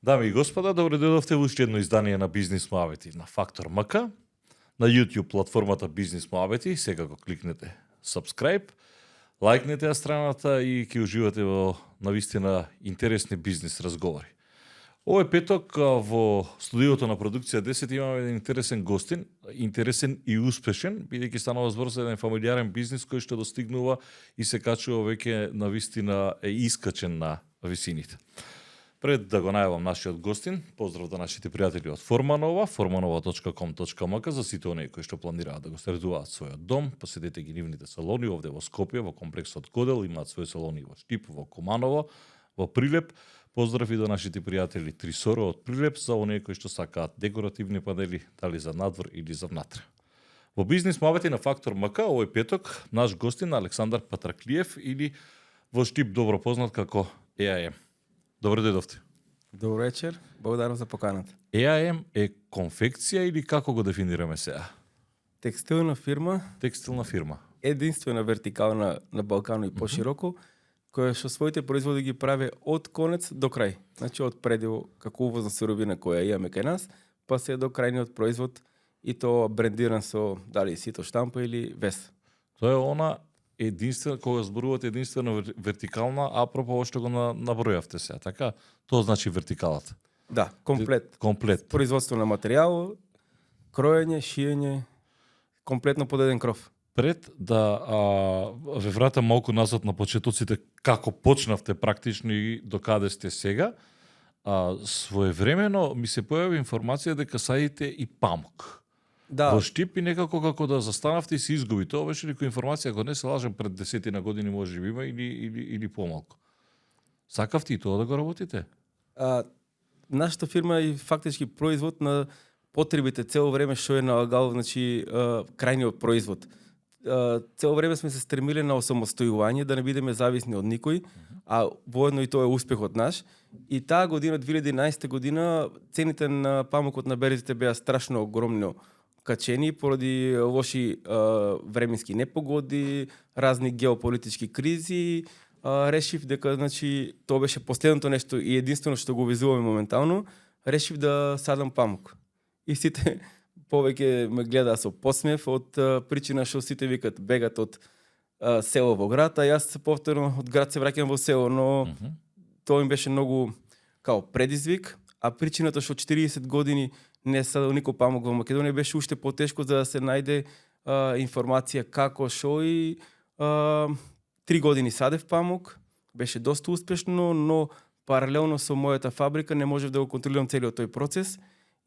Дами и господа, добре дојдовте во уште едно издание на Бизнис Моабети на Фактор МК, на YouTube платформата Бизнис Моабети. Сега го кликнете subscribe, лајкнете ја страната и ќе уживате во навистина интересни бизнис разговори. Овој петок во студиото на продукција 10 имаме еден интересен гостин, интересен и успешен, бидејќи станува збор за еден фамилиарен бизнис кој што достигнува и се качува веќе навистина е искачен на висините. Пред да го најавам нашиот гостин, поздрав до нашите пријатели од Форманова, formanova.com.mk за сите оние кои што планираат да го средуваат својот дом. Посетете ги нивните салони овде во Скопје, во комплексот Кодел, имаат своји салони во Штип, во Куманово, во Прилеп. Поздрав и до нашите пријатели Трисоро од Прилеп за оние кои што сакаат декоративни панели, дали за надвор или за внатре. Во Бизнис Моабети на Фактор МК овој петок наш гостин Александар Патраклиев или во Штип добро познат како EAM. Добре дојдовте. Добро вечер, благодарам за поканата. EAM е конфекција или како го дефинираме сега? Текстилна фирма, Текстилна фирма. единствена вертикална на Балкану и пошироко, која што своите производи ги прави од конец до крај. Значи од предел како увозна суровина која имаме кај нас, па се до крајниот производ и то брендиран со дали сито штампа или вес. Тоа е она единствено, кога зборувате единствено вертикална, апропо што го набројавте сега, така? Тоа значи вертикалата. Да, комплет. Комплет. Производство на материјал, кроење, шиење, комплетно под еден кров. Пред да ве вратам малку назад на почетоците, како почнавте практично и до каде сте сега, своевремено ми се појави информација дека садите и памук. Да. Во Штип и некако како да застанавте и се изгуби. Тоа беше некоја информација, ако не се лажам, пред 10 години може би има или помалку. Сакавте и тоа да го работите? Нашата фирма е фактички производ на потребите цело време што е налагал, значи крајниот производ. Цело време сме се стремиле на осамостојување, да не бидеме зависни од никој, а воедно и тоа е успехот наш. И таа година, 2011 година, цените на памукот на березите беа страшно огромно качени поради лоши временски непогоди, разни геополитички кризи. Решив дека, значи, тоа беше последното нешто и единствено што го визуваме моментално, решив да садам памук. И сите повеќе ме гледа со посмев од причина што сите викат бегат од село во град, а јас повторно од град се враќам во село, но тоа им беше многу као предизвик, а причината што 40 години не садал никој памук во Македонија беше уште потешко за да се најде информација како шо и 3 години садев памук, беше доста успешно, но паралелно со мојата фабрика не можев да го контролирам целиот тој процес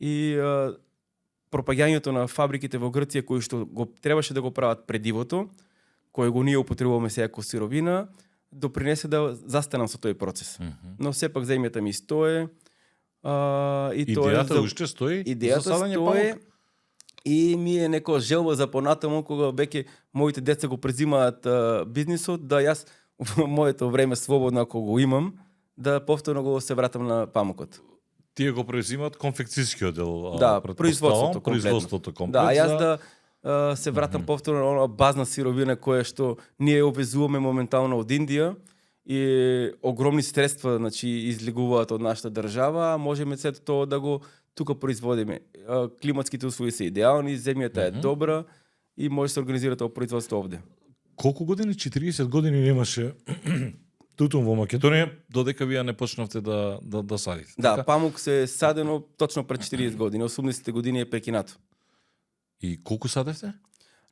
и пропаѓањето на фабриките во Грција кои што го требаше да го прават предивото, кој го ние употребуваме сега како сировина, допринесе да застанам со тој процес. Но сепак земјата ми стое. Идејата уште стои? Идејата стои и ми е некоја желба за понатаму кога веќе моите деца го презимаат бизнисот, да јас во моето време слободно ако го имам, да повторно го се вратам на памукот. Тие го презимаат конфекцијскиот дел, да, производството комплет. Да, јас да се вратам повторно на базна сировина која што ние обвезуваме моментално од Индија и огромни средства, значи, излегуваат од нашата држава, а можеме сето тоа да го тука производиме. Климатските услови се идеални, земјата е добра и може да се организира тоа производство овде. Колку години? 40 години немаше тутун во Македонија, додека вие не почнавте да садите. Да, така? памук се садено точно пред 40 години, 80 години е прекинато. И колку садевте?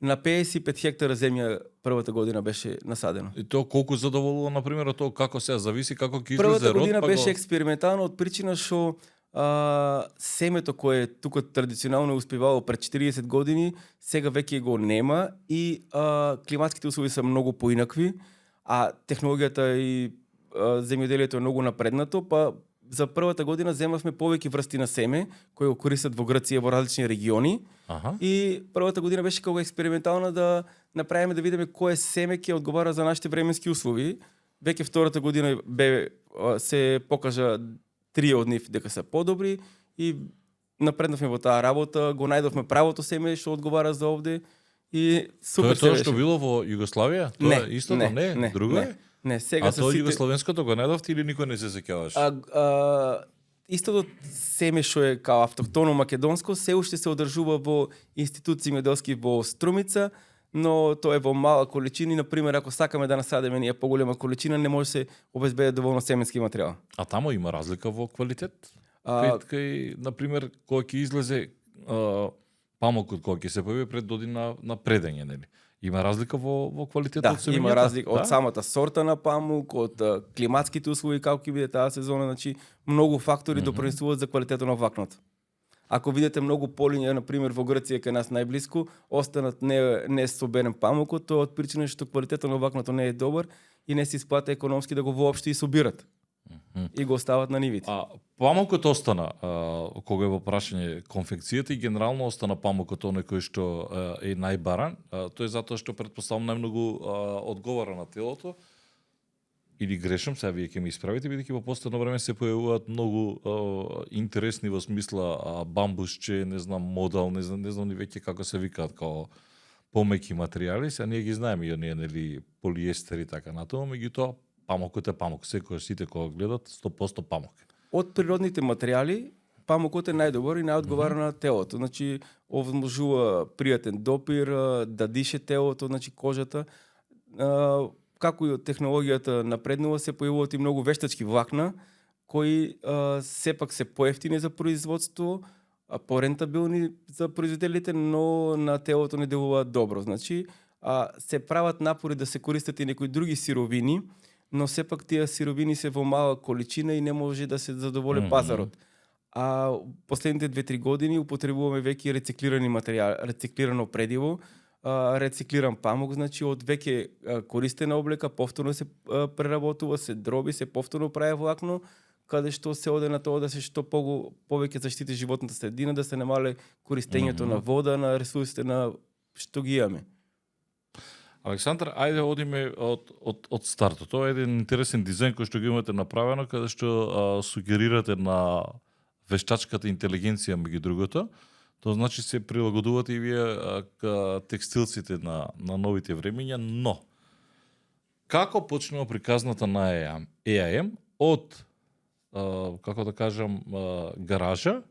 На 55 хектара земја првата година беше насадено. И тоа колку задоволува, например, од тоа како се зависи, како ќе излезе првата род? Година беше експериментално од причина што семето кое тука традиционално успевало пред 40 години, сега веќе го нема и климатските услови се многу поинакви, а технологијата и земјоделието е многу напреднато, па за првата година земавме повеќе врсти на семе кои го користат во Грција во различни региони. И првата година беше како експериментална да направиме да видиме кое семе ќе одговара за нашите временски услови. Веќе втората година се покажа 3 од нив дека се подобри и напреднавме во таа работа, го најдовме правото семе што одговара за овде и супер се Тоа беше. што било во Југославија? Тоа е истото? Не, друго е? Не, сега А тоа југословенското го најдовте или никој не се сеќаваш? истото семе што е као автохтоно македонско, се уште се одржува во институции меделски во Струмица, но тоа е во мала количина. Например, ако сакаме да насадиме ние поголема количина, не може се обезбеди доволно семенски материјал. А тамо има разлика во квалитет? Кај, например, кога ќе излезе памукот, кога ќе се појави пред година на предење, нели? Има разлика во квалитетот од семењата? Има разлика од самата сорта на памук, од климатските услови како ќе биде таа сезона, значи многу фактори допринесуваат за квалитетот на влакното. Ако видите многу полиња, например во Грција кај нас најблиску, останат не соберен памукот, тоа од причина што квалитетот на влакното не е добар и не се исплата економски да го воопшто и собират. И го остават на нивите. А памукот остана, кога е во прашање конфекцијата, и генерално остана памукот оној кој што е најбаран, тоа е затоа што претпоставам најмногу одговара на телото. Или грешам, сега вие ќе ме исправите, бидејќи во последно време се појавуваат многу интересни во смисла бамбусче, не знам, модал, не знам ни веќе како се викаат, као помеки материјали, сега ние ги знаеме и оние, нели, полиестер и така натаму, меѓутоа памукот е памук. Секој сите кога гледат 100% памук. Од природните материјали, памукот е најдобар и најодговара на телото. Значи, овозможува пријатен допир, да дише телото, значи кожата. Како и од технологијата напреднува, се појавуваат и многу вештачки влакна, кои сепак се поевтини за производство, порентабилни за производителите, но на телото не делуваат добро. Значи, се прават напори да се користат и некои други сировини, но сепак тие сировини се во мала количина и не може да се задоволи пазарот. А последните 2-3 години употребуваме веќе рециклирани материјали, рециклирано предиво, рециклиран памук, значи од веќе користена облека повторно се преработува, се дроби, се повторно прави влакно, каде што се оде на тоа да се што повеќе заштити животната средина, да се намале користењето на вода, на ресурсите на што ги имаме. Александр, ајде одиме од стартот. Тоа е еден интересен дизајн кој што го имате направено, каде што сугерирате на вештачката интелигенција меѓу другото. Тоа значи се прилагодувате и вие текстилците на новите времења, но како почнува приказната на EAM од како да кажам гаража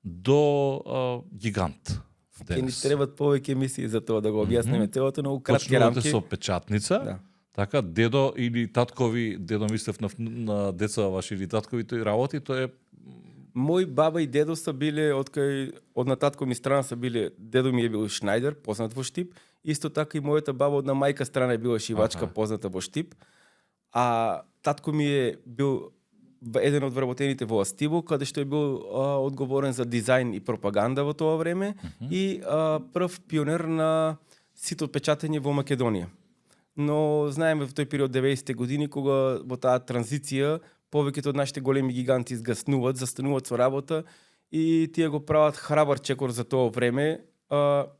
до гигант? Ке ни требат повеќе емисии за тоа да го објасниме целото, но кратки рамки. Почнувате со печатница, да. Така, дедо или таткови, дедо мислев на деца ваши или таткови, тој работи, тоа е... Мој баба и дедо са биле, од на татко ми страна са биле, дедо ми е бил шнајдер, познат во Штип, исто така и мојата баба од на мајка страна е била шивачка, позната во Штип, а татко ми е бил еден од вработените во Астиво, каде што е бил одговорен за дизајн и пропаганда во тоа време и прв пионер на сито печатење во Македонија. Но знаеме во тој период 90-те години, кога во таа транзиција повеќето од нашите големи гиганти изгаснуваат, застануваат со работа и тие го прават храбар чекор за тоа време,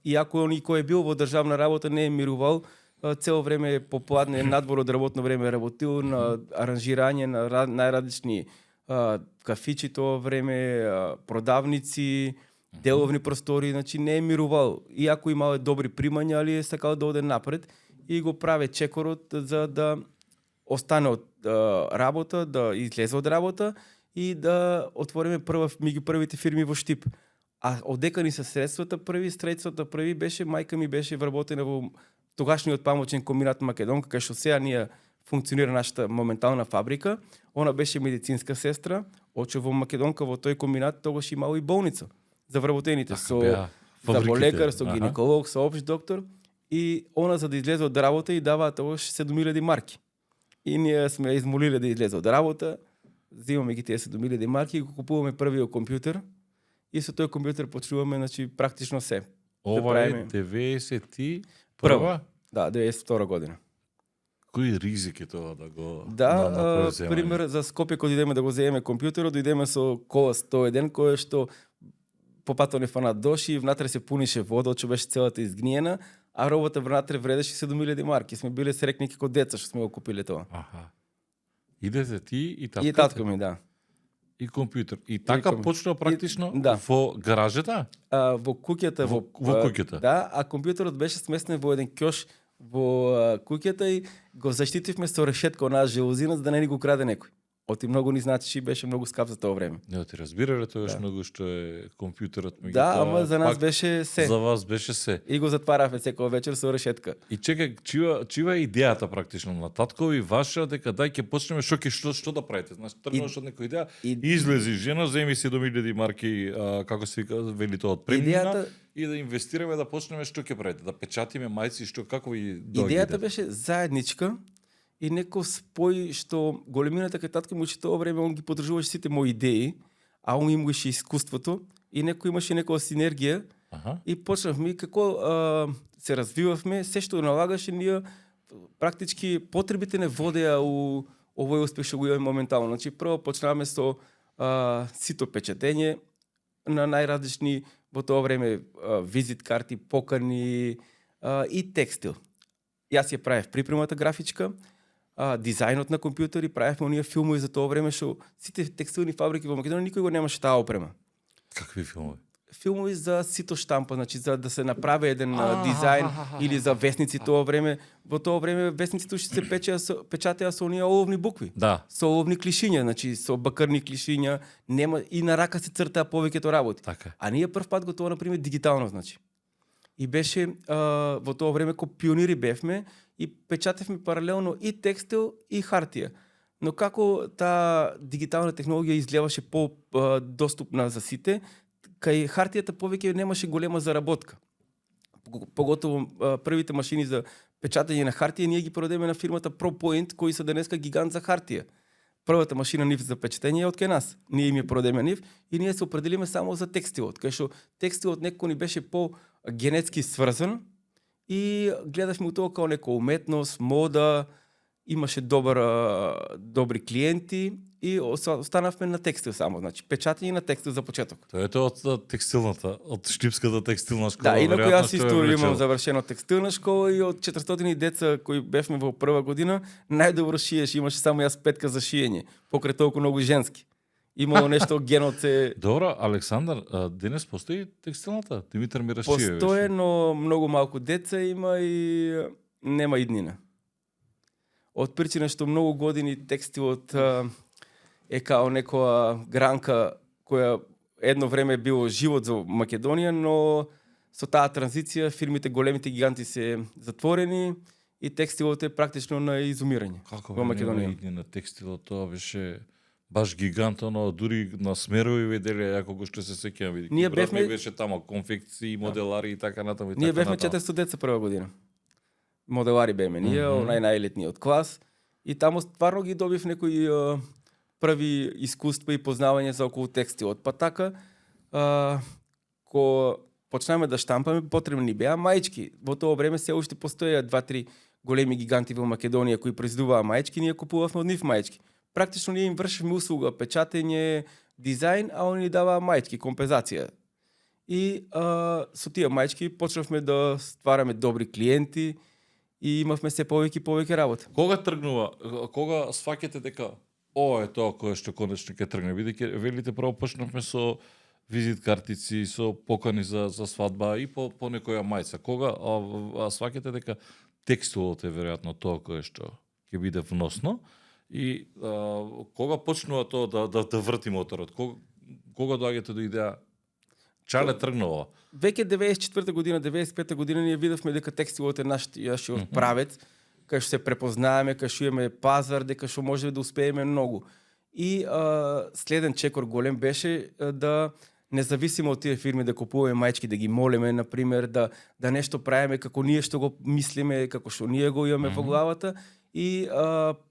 иако оној кој е бил во државна работа не е мирувал, цело време попладне надвор од работно време работил на аранжирање на најразлични кафичи тоа време, продавници, деловни простори, значи не е мирувал. Иако имал добри примања, али е сакал да оде напред и го праве чекорот за да остане од работа, да излезе од работа и да отвориме меѓу првите фирми во Штип. А одека ни се средствата први беше, мајка ми беше вработена во тогашниот памучен комбинат Македонка, кај што сега ние функционира нашата моментална фабрика. Она беше медицинска сестра, оче во Македонка во тој комбинат тогаш имало и болница за вработените, за лекар, со гинеколог, со општ доктор. И она за да излезе од работа и даваа тогаш 7.000 марки. И ние сме измолиле да излезе од работа, взимаме ги тие 7.000 марки и го купуваме првиот компјутер. И со тој компјутер почнуваме, значи, практично се. Ова е 91-ва? Да, 92 година. Кој ризик е тоа да го... Да, пример, за Скопје кога идеме да го земеме компјутерот, дојдеме со кола 101, кој што по патот фанат доши, внатре се пунише вода, оче беше целата изгниена, а робата внатре вредеше 7.000 марки. Сме биле срекни како деца што сме го купиле тоа. Аха. Идете ти и татко? И татко ми, да. И компјутер. И така почнува практично во гаражата? Во куќата. Во куќата? Да, а компјутерот беше сместен во еден ќош во куќата и го заштитивме со решетка онаа желузина за да не ни го краде некој. Оти многу ни значи, беше многу скап за тоа време. Не, ти разбирале тоа многу што е компјутерот, Да, ама за нас пак беше се. За вас беше се. И го затваравме секоја вечер со решетка. И чекај, чива е идејата практично на таткови ваша дека дај ќе почнеме што да правите? Значи тргнуваш од некоја идеја, излези жена, земи 7.000 марки, како се вика, вели тоа од премина и да инвестираме да почнеме што ќе правите, да печатиме мајци, што како ви доаѓа? Идејата беше заедничка и некој спој што големината кај татко му, че тоа време он ги поддржуваше сите мои идеи, а он имаше искуството и некој имаше некоја синергија. И почнавме како се развивавме, се што налагаше ние практички потребите не водеа у овој успех што го имаме моментално. Значи прво почнаваме со сито печатење на најразлични во тоа време визит карти, покани и текстил. Јас ја правев припремата графичка, дизајнот на компјутери, правевме оние филмови за тоа време што сите текстилни фабрики во Македонија никој го немаше таа опрема. Какви филмови? Филмови за сито штампа, значи за да се направи еден дизајн или за весници тоа време. Во тоа време весниците уште се печатеа со оние оловни букви. Да. Со оловни клишиња, значи со бакрни клишиња, нема и на рака се цртаа повеќето работи. Така. А ние прв пат го тоа например дигитално, значи. И беше во тоа време ко пионири бевме и печатевме паралелно и текстил и хартија. Но како таа дигитална технологија изгледаше по доступна за сите, кај хартијата повеќе немаше голема заработка. Поготово првите машини за печатање на хартија ние ги продадеме на фирмата ProPoint, кои се денеска гигант за хартија. Првата машина нив за печатење е од кај нас. Ние им ја продадеме нив и ние се определиме само за текстилот, кај што текстилот некој ни беше по генетски сврзан и гледавме у тоа како некоја уметност, мода, имаше добри клиенти и останавме на текстил само, значи печатање на текстил за почеток. Тоа е тоа од текстилната, од штипската текстилна школа. Да, инаку јас исто имам завршено текстилна школа и од 400 деца кои бевме во прва година, најдобро шиеш, имаше само јас 5 за шиење, покрај толку многу женски. Имало нешто генот се... Добро, Александар, денес постои текстилната? Димитар ми расшие. Постоje, но многу малку деца има и нема иднина. Од причина што многу години текстилот е као некоја гранка која едно време било живот за Македонија, но со таа транзиција фирмите, големите гиганти се затворени и текстилот е практично на изумирање во Македонија. Како на текстилот, тоа беше баш гигант, но дури на смерови веделе, ако го што се сеќавам, види. Ние бевме беше тамо конфекции, моделари и така натаму и така. Ние бевме 400 деца прва година. Моделари беме ние, најлетниот клас и таму стварно ги добив некои први искуства и познавање за околу текстилот. Па така, ко почнеме да штампаме, потребни беа маички. Во тоа време се уште постоеа 2-3 големи гиганти во Македонија кои произведуваа маички, ние купувавме од нив маички. Практично ние им вршевме услуга, печатење, дизајн, а они ни даваа маички, компензација. И со тие маички почнавме да ствараме добри клиенти и имавме се повеќе работа. Кога тргнува, кога сфаќате дека ова е тоа кое што конечно ќе тргне, бидејќи велите прво почнавме со визит картици, со покани за свадба и по некоја мајца. Кога сфаќате дека текстилот е веројатно тоа кое што ќе биде вносно и кога почнува тоа да врти моторот? Кога доаѓате до идеја Чале тргнува? Веќе 94 година, 95 година ние видовме дека текстилот е нашиот правец, кај што се препознаваме, кај што имаме пазар, дека што можеме да успееме многу. И следен чекор голем беше да независимо од тие фирми да купуваме маички, да ги молиме, например, да нешто правиме како ние што го мислиме, како што ние го имаме во главата. И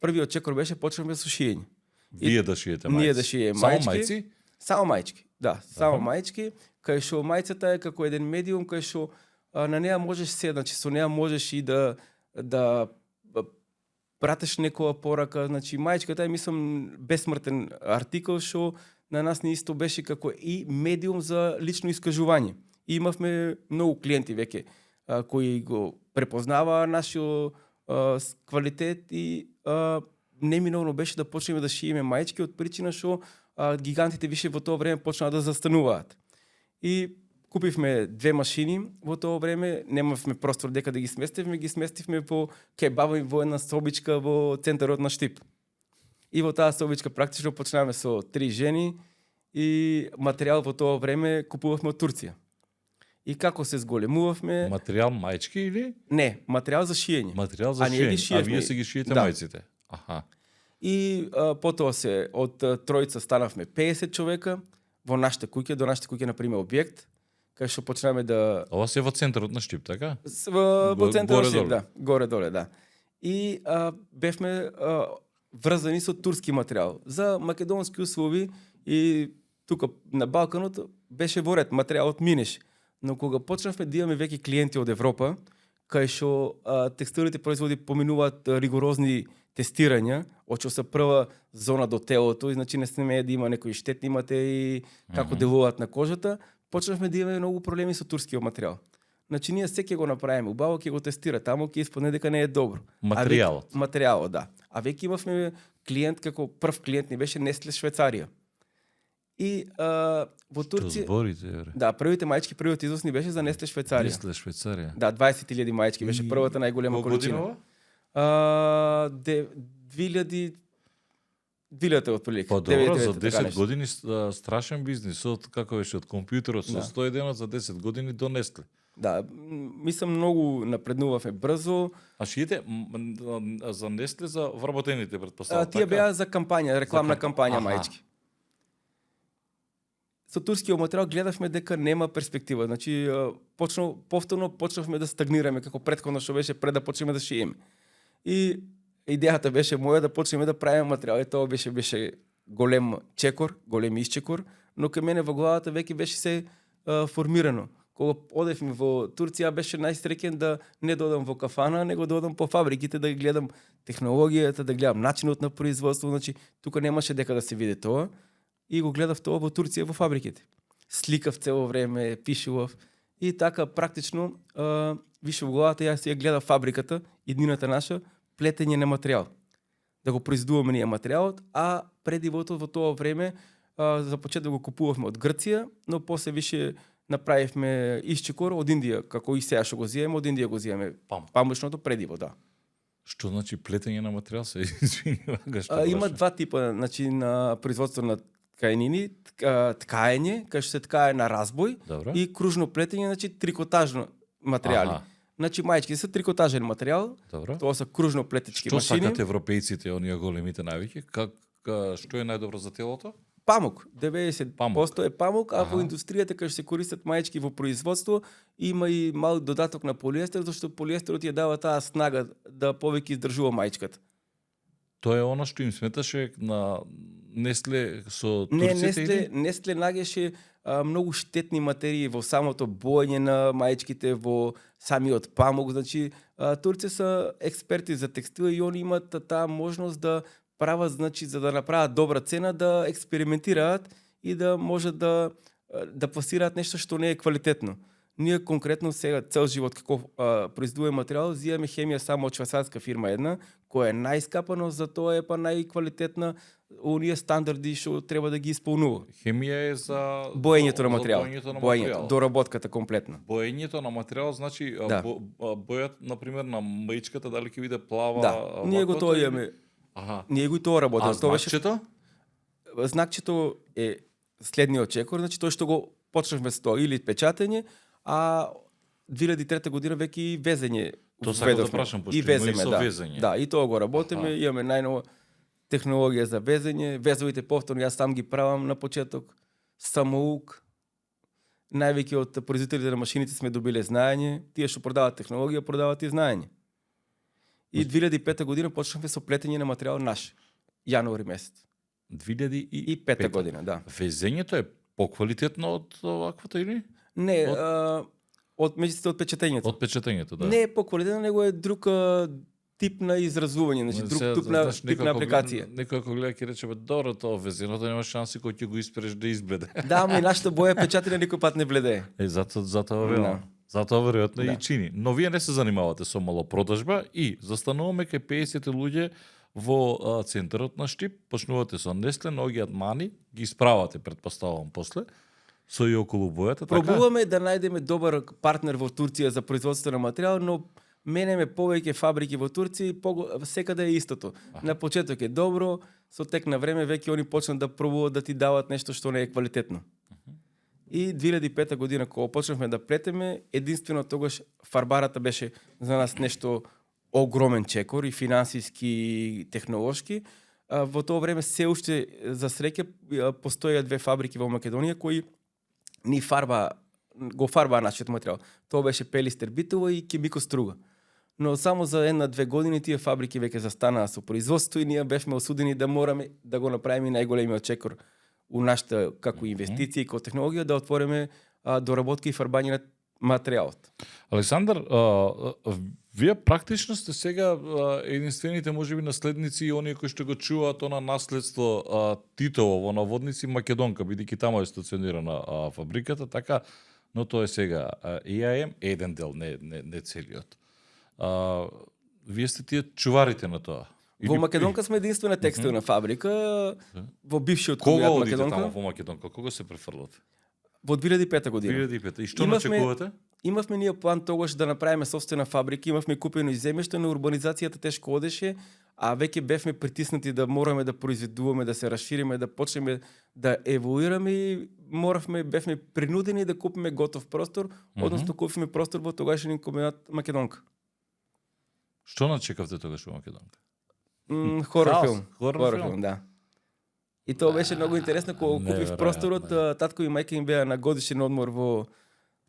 првиот чекор беше почнавме со шиење. Вие да шиете маички? Ние да шиеме маички. Само мајци? Само маички, да, само маички, кај што мајцата е како еден медиум, кај што на неа можеш се, значи со неа можеш и да пратиш некоја порака, значи маичката е мислам бесмртен артикол што на нас не исто беше како и медиум за лично искажување. И имавме многу клиенти веќе кои го препознаваа нашиот квалитет и неминовно беше да почнеме да шиеме маички од причина што гигантите више во тоа време почнаа да застануваат. И купивме 2 машини во тоа време, немавме простор дека да ги сместивме во кај баба ми во една собичка во центарот на Штип. И во таа собичка практично почнаваме со 3 жени и материјал во тоа време купувавме од Турција. И како се зголемувавме... Материјал мајчки или? Не, материјал за шиење. Материјал за ние ги шиење. А шиевме. вие се ги шиете Да. мајците. Аха. И потоа од тројца станавме 50 човека во нашите куќе, до нашите куќе, например, објект, кај што почнеме да... Ова се во центарот на Штип, така? Во центарот, горе-доле. да, горе-доле, да. И бевме врзани со турски материјал. За македонски услови и тука на Балканот беше во ред, материјалот минеше. Но кога почнавме да имаме веќе клиенти од Европа, кај што текстилните производи поминуваат ригорозни тестирања, од што се прва зона до телото, и значи не смее да има некои штетни материи, како делуваат на кожата, почнавме да имаме многу проблеми со турскиот материјал. Значи ние секој го направиме, убаво ќе го тестира, таму ќе испадне дека не е добро. Материјалот. Материјалот, да. А веќе имавме клиент, како прв клиент ни беше Nestlé Швейцарија. И во Што Турција... зборите, бре? Да, првите мајчки, првиот износ ни беше за Nestlé Швейцарија. Несле Швейцарија. Да, 20.000 мајчки беше првата најголема Во количина. годинова? 2000 отприлика. Па добро, за 10 10 години страшен бизнис. Од како беше од компјутерот со Да. 100 дена за 10 години до Несле. Да, мислам многу напреднувавме брзо. А шиете за Несле за вработените претпоставам. Тие беа за кампања, рекламна кампања Аха. мајчки. Со турскиот материјал гледавме дека нема перспектива. Значи повторно почнавме да стагнираме како претходно што беше пред да почнеме да шиеме. И идејата беше моја да почнеме да правиме материјал. И тоа беше голем чекор, голем исчекор, но кај мене во главата веќе беше се формирано. Кога одевме во Турција беше најсреќен да не додам во кафана, него да одам по фабриките да ги гледам технологијата, да гледам начинот на производство, значи тука немаше дека да се види тоа. И го гледав тоа во Турција во фабриките. Сликав цело време, пишував и така практично више во главата јас ја гледав фабриката, иднината наша, плетење на материјал. Да го произведуваме ние материјалот, а предивото во тоа време за почеток го купувавме од Грција, но после више направивме исчекор од Индија, како и сега што го зиеме, од Индија го зиеме памучното предиво, да. Што значи плетење на материјал се извинува? Има два типа, значи на производство на ткаенини, ткаење, кај што се ткае на разбој, Добро. и кружно плетење, значи трикотажно материјали. Аха. Значи мајчки се трикотажен материјал, Добро. тоа се кружно плетечки Што машини. сакат европејците, оние големите навики? Што е најдобро за телото? Памук, 90% е памук, а Аха. во индустријата кај што се користат мајчки во производство, има и мал додаток на полиестер, зашто полиестерот ја дава таа снага да повеќе издржува мајчката. Тоа е оно што им сметаше на Несле со Не, турците? Nestlé наѓаше многу штетни материи во самото боење на мајчките, во самиот памук. Значи, турци се експерти за текстил и они имат таа можност да прават, значи, за да направат добра цена, да експериментираат и да можат да пласираат нешто што не е квалитетно. Ние конкретно сега цел живот како произведуваме материјал, зијаме хемија само од швајцарска фирма една, која е најскапа, но за тоа е па најквалитетна, оние стандарди што треба да ги исполнува. Хемија е за Боењето на материјал. Боењето на Боењето, материјал. доработката комплетна. Боењето на материјал значи Да. бојат на пример на маичката дали ќе биде плава. Да, ние го ваквото тоа или- имаме. Аха. Ние го и тоа работиме. А Тоа беше знакчето? знакчето е следниот чекор, значи тој што го почнавме со тоа или печатење, а 2003 година веќе и везење Тоа сакам да введовме. прашам, пошто И има и веземе, со да. везење. Да, и тоа го работиме, Аха. имаме најнова технологија за везење, везовите повторно јас сам ги правам на почеток, самоук. Највеќе од производителите на машините сме добиле знаење, тие што продаваат технологија, продаваат и знаење. И 2005 година почнавме со плетење на материјал наш, јануари месец. 2005 година, да. Везењето е поквалитетно од оваквото или? Не, од меѓусите од печатењето. Од печатењето, да. Не е поквалитетно, него е друг тип на изразување, значи друг тип на апликација. Некој ако гледа ќе рече, бе, добро тоа везеното нема шанси кој ќе го испреш да избледе. Да, ама и нашата боја печатена никој пат не бледее. Затоа верувам. Затоа веројатно Да. и чини. Но вие не се занимавате со малопродажба и застануваме кај 50 луѓе во центарот на Штип, почнувате со Несле, ноѓиат мани, ги исправате, претпоставувам после, со и околу бојата, така? Пробуваме да најдеме добар партнер во Турција за производство на материјал, но менеме повеќе фабрики во Турција и секаде е истото. На почеток е добро, со тек на време веќе они почнат да пробуваат да ти дават нешто што не е квалитетно. И 2005 година кога почнавме да плетеме, единствено тогаш фарбарата беше за нас нешто огромен чекор и финансиски и технолошки. Во тоа време се уште за среќа постоеа 2 фабрики во Македонија кои го фарбаа нашиот материјал. Тоа беше Пелистер Битова и Кимико Струга. Но само за 1-2 години тие фабрики веќе застанаа со производство и ние бевме осудени да мораме да го направиме најголемиот чекор у нашата како инвестиција и како технологија да отвориме доработка и фарбање на материјалот. Александар, вие практично сте сега единствените можеби наследници и оние кои што го чуваат она наследство Титово во наводници Македонка, бидејќи таму е стационирана фабриката, така, но тоа е сега ЕАМ еден дел, не целиот. Вие сте тие чуварите на тоа. Во Македонка сме единствена текстилна фабрика, во бившиот кога комбинат одите Македонка. таму во Македонка? Кога се префрлате? Во 2005 година. 2005. И што начекувате? Имавме ние план тогаш да направиме собствена фабрика, имавме купено и земјиште, но урбанизацијата тешко одеше, а веќе бевме притиснати да мораме да произведуваме, да се расшириме, да почнеме да еволуираме и бевме принудени да купиме готов простор, односно купиме простор во тогашен комбинат Македонка. Што начекавте тогаш во Македонка? Хорор филм. Хорор филм, да. И тоа беше многу интересно кога купив просторот, татко и мајка им беа на годишен одмор во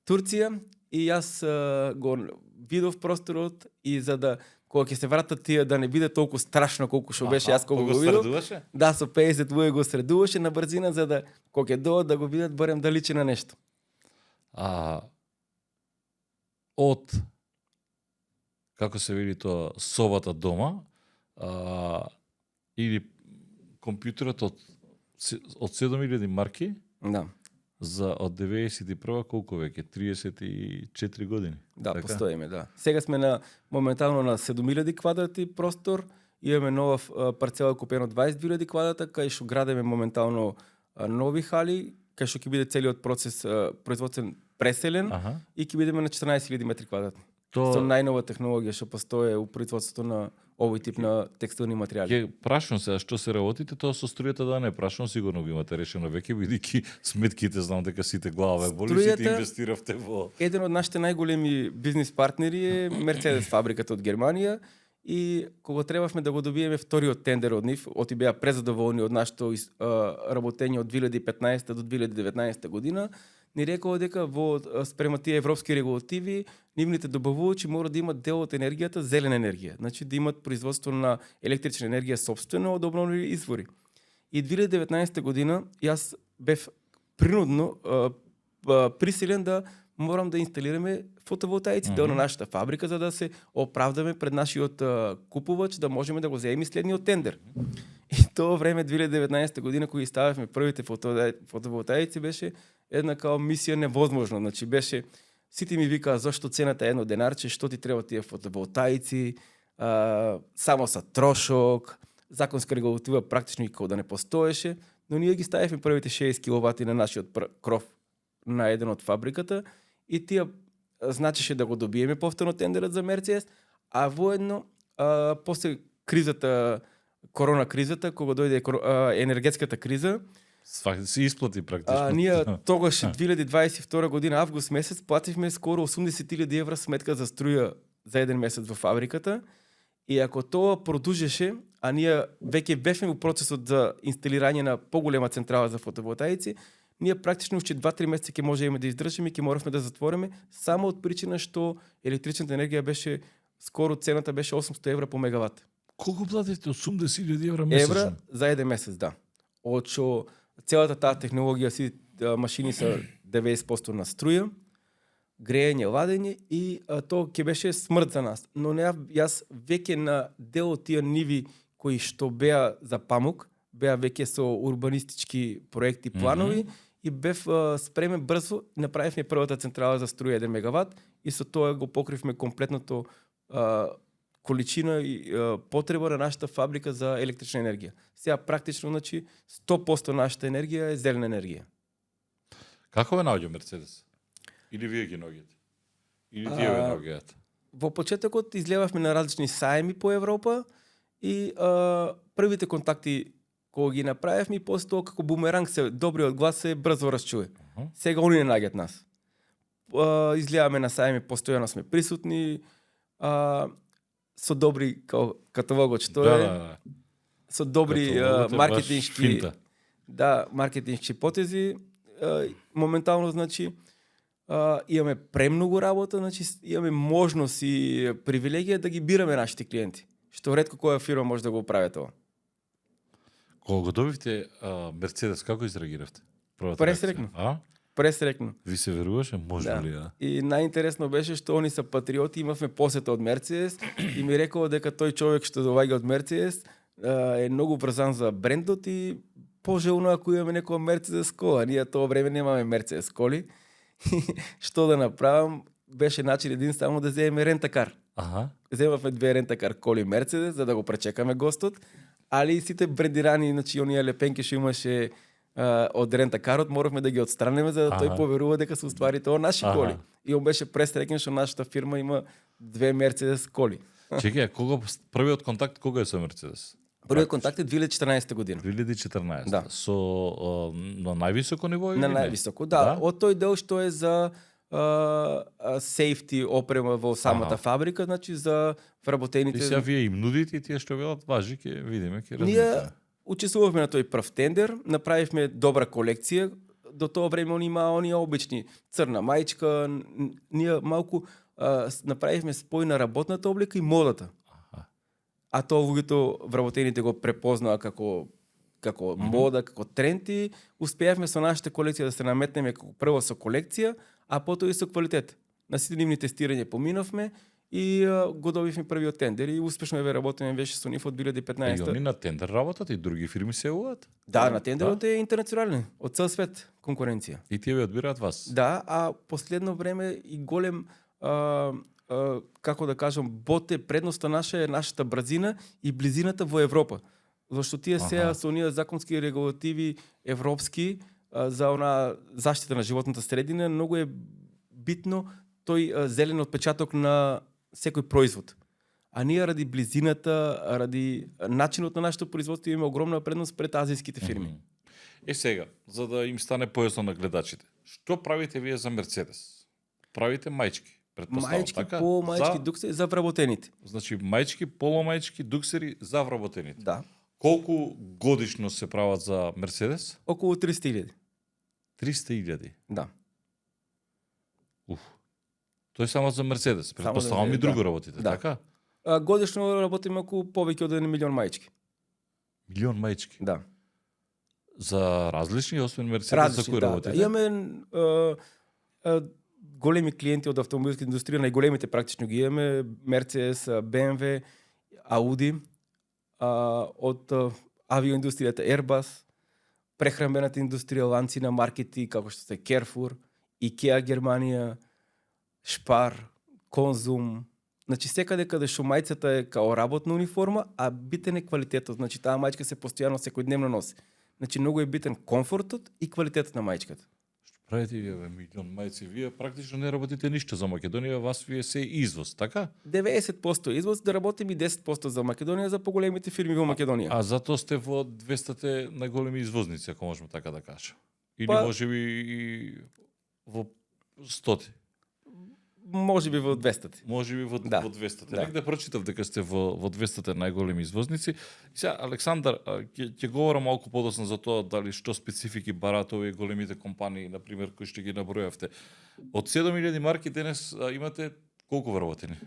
Турција и јас го видов просторот и за да кога ќе се вратат тие да не биде толку страшно колку што беше јас кога го видов. Да, со 50 луѓе го средуваше на брзина за да кога ќе дојдат да го видат барем да личи на нешто. Од како се вели тоа собата дома или компјутерот од 7000 марки, да, за од 91 колку веќе 34 години. Да, така? постоиме, да. Сега сме моментално на 7000 квадрати простор, имаме нова парцела купено 22.000 квадрата, кај што градиме моментално нови хали, кај што ќе биде целиот процес производствен преселен и ќе бидеме на 14.000 метри квадратни. Со најнова технологија што постои у производството на овој тип на текстилни материјали. Ке прашувам се, што се работите, тоа со струјата да не прашувам, сигурно го имате решено веќе, бидејќи сметките знам дека сите глава боли, сите инвестиравте во. Еден од нашите најголеми бизнис партнери е Мерцедес фабриката од Германија и кога требавме да го добиеме вториот тендер од нив, оти беа презадоволни од нашето работење од 2015 до 2019 година, ни рекоа дека спрема тие европски регулативи, нивните добавувачи мора да имат дел од енергијата зелена енергија, значи да имат производство на електрична енергија сопствено од обновливи извори. И 2019 година јас бев принудно присилен да морам да инсталираме фотоволтаици дел на нашата фабрика за да се оправдаме пред нашиот купувач да можеме да го земеме следниот тендер. И тоа време 2019 година кога ставивме првите фотоволтаици беше една као мисија невозможна, значи беше сите ми викаа зашто цената е 1 денарче, што ти треба тие фотоволтаици, само са трошок, законска регулатива практично и како да не постоеше, но ние ги ставивме првите 60 киловати на нашиот кров на еден од фабриката и тие значеше да го добиеме повторно тендерот за Мерцедес, а воедно после кризата, корона кризата, кога дојде енергетската криза, се исплати практично. Ние тогаш 2022 година август месец плативме скоро 80.000 евра сметка за струја за еден месец во фабриката и ако тоа продужеше, а ние веќе бевме во процесот за инсталирање на поголема централа за фотоволтаици, ние практично уште 2-3 месеца ќе можеме да издржиме и ќе моравме да затвориме само од причина што електричната енергија беше скоро цената беше 800 евра по мегават. Колку платите? 80.000 евра месечно? Евра за еден месец, да. Од што целата таа технологија машини се 90% на струја, грејење, ладење и тоа ќе беше смрт за нас. Но јас веќе на дел од тие ниви кои што беа за памук, беа веќе со урбанистички проекти, планови и бев спремен брзо, направивме првата централа за струја 1 мегават и со тоа го покривме комплетното количина и потреба на нашата фабрика за електрична енергија. Сега практично, значи, 100% нашата енергија е зелена енергија. Како ве наоѓа Мерцедес? Или вие ги наоѓате? Или тие ве наоѓаат? Во почетокот излевавме на различни сајми по Европа и првите контакти Кога ги направивме и после тоа како бумеранг се добриот глас се брзо разчуе. Сега они не наѓаат нас. Изгледаме на сајми, постојано сме присутни, со добри, като Вогоч, со добри маркетиншки, маркетиншки потези, моментално, значи, имаме премногу работа, значи, имаме можност и привилегија да ги бираме нашите клиенти, што ретко која фирма може да го прави тоа. Кога го добивте Мерцедес, како изреагиравте? Пресрекно. Ви се веруваше? Може ли? И најинтересно беше што они се патриоти, имавме посета од Мерцедес и ми рекол дека тој човек што доаѓа од Мерцедес е многу врзан за брендот и пожелно ако имаме некоја Мерцедес кола. Ние тоа време немаме Мерцедес коли. Што да направам? Беше начин единствено да земеме рентакар. Земавме 2 рентакар коли Мерцедес за да го пречекаме гостот, али сите брендирани, значи оние лепенки што имаше од рентакарот, моравме да ги отстранеме за да тој поверува дека се уствари тоа наши коли. И он беше пресреќен што нашата фирма има 2 Мерцедес коли. Чекај, првиот контакт кога е со Мерцедес? Првиот контакт е 2014 година. 2014. Да. Со на највисоко ниво или на не? највисоко, да. Од тој дел што е за сейфти опрема во самата фабрика, значи за вработените. И сега вие им нудите и тие што велат важи, ќе видиме, ќе размислиме. Ние учествувавме на тој прв тендер, направивме добра колекција. До тоа време он има оние обични црна мајчка, ние малку направивме спој на работната облека и модата. А тоа луѓето вработените го препознаа како мода, како тренд и успеавме со нашата колекција да се наметнеме како прво со колекција, а потоа и со квалитет. На сите нивни тестирање поминавме и го добивме првиот тендер и успешно ја работиме беше со нив од 2015. И они на тендер работат и други фирми се јавуваат? Да, на тендерот е интернационален, од цел свет конкуренција. И тие ви одбираат вас? Да, а последно време и голем како да кажам, боте предноста наша е нашата брзина и близината во Европа. Зашто тие сега со оние законски регулативи европски за она заштита на животната средина, многу е битно тој зелен отпечаток на секој производ. А ние ради близината, ради начинот на нашето производство имаме огромна предност пред азијските фирми. Сега, за да им стане појасно на гледачите, што правите вие за Мерцедес? Правите мајчки? Мајчки, полумајчки, дуксери за вработените. Значи мајчки, полумајчки, дуксери за вработените. Да. Колку годишно се прават за Мерцедес? Околу 300.000. 300.000? Да. Тој само за Мерцедес. Претпоставам и друго работите, така? Годишно работиме околу повеќе од 1 милион мајчки. Милион мајчки? Да. За различни, освен Мерцедес, за кои работите? Имаме големи клиенти од автомобилска индустрија, најголемите практично ги имаме, Мерцедес, BMW, Ауди, од авиоиндустријата Airbus, прехранбената индустрија, ланци на маркети, како што се Carrefour, IKEA Германија, Spar, Конзум. Значи секаде каде што мајцата е као работна униформа, а битен е квалитетот. Значи таа мајчка се постојано секојдневно носи. Значи многу е битен комфортот и квалитетот на мајчката. Правите вие милион мајци, вие практично не работите ништо за Македонија, вас вие се извоз, така? 90% извоз, да работим и 10% за Македонија, за поголемите фирми во Македонија. А затоа сте во 200 најголеми извозници, ако можеме така да кажем. Или можеби и во 100. Можеби во 200. Можеби во 200. Да. Негде прочитав дека сте во 200 најголеми извозници. Сега, Александар, ќе говорам малку подоцна за тоа дали што специфики барат овие големите компании, на пример, кои што ги набројавте. Од 7000 марки денес имате колку вработени?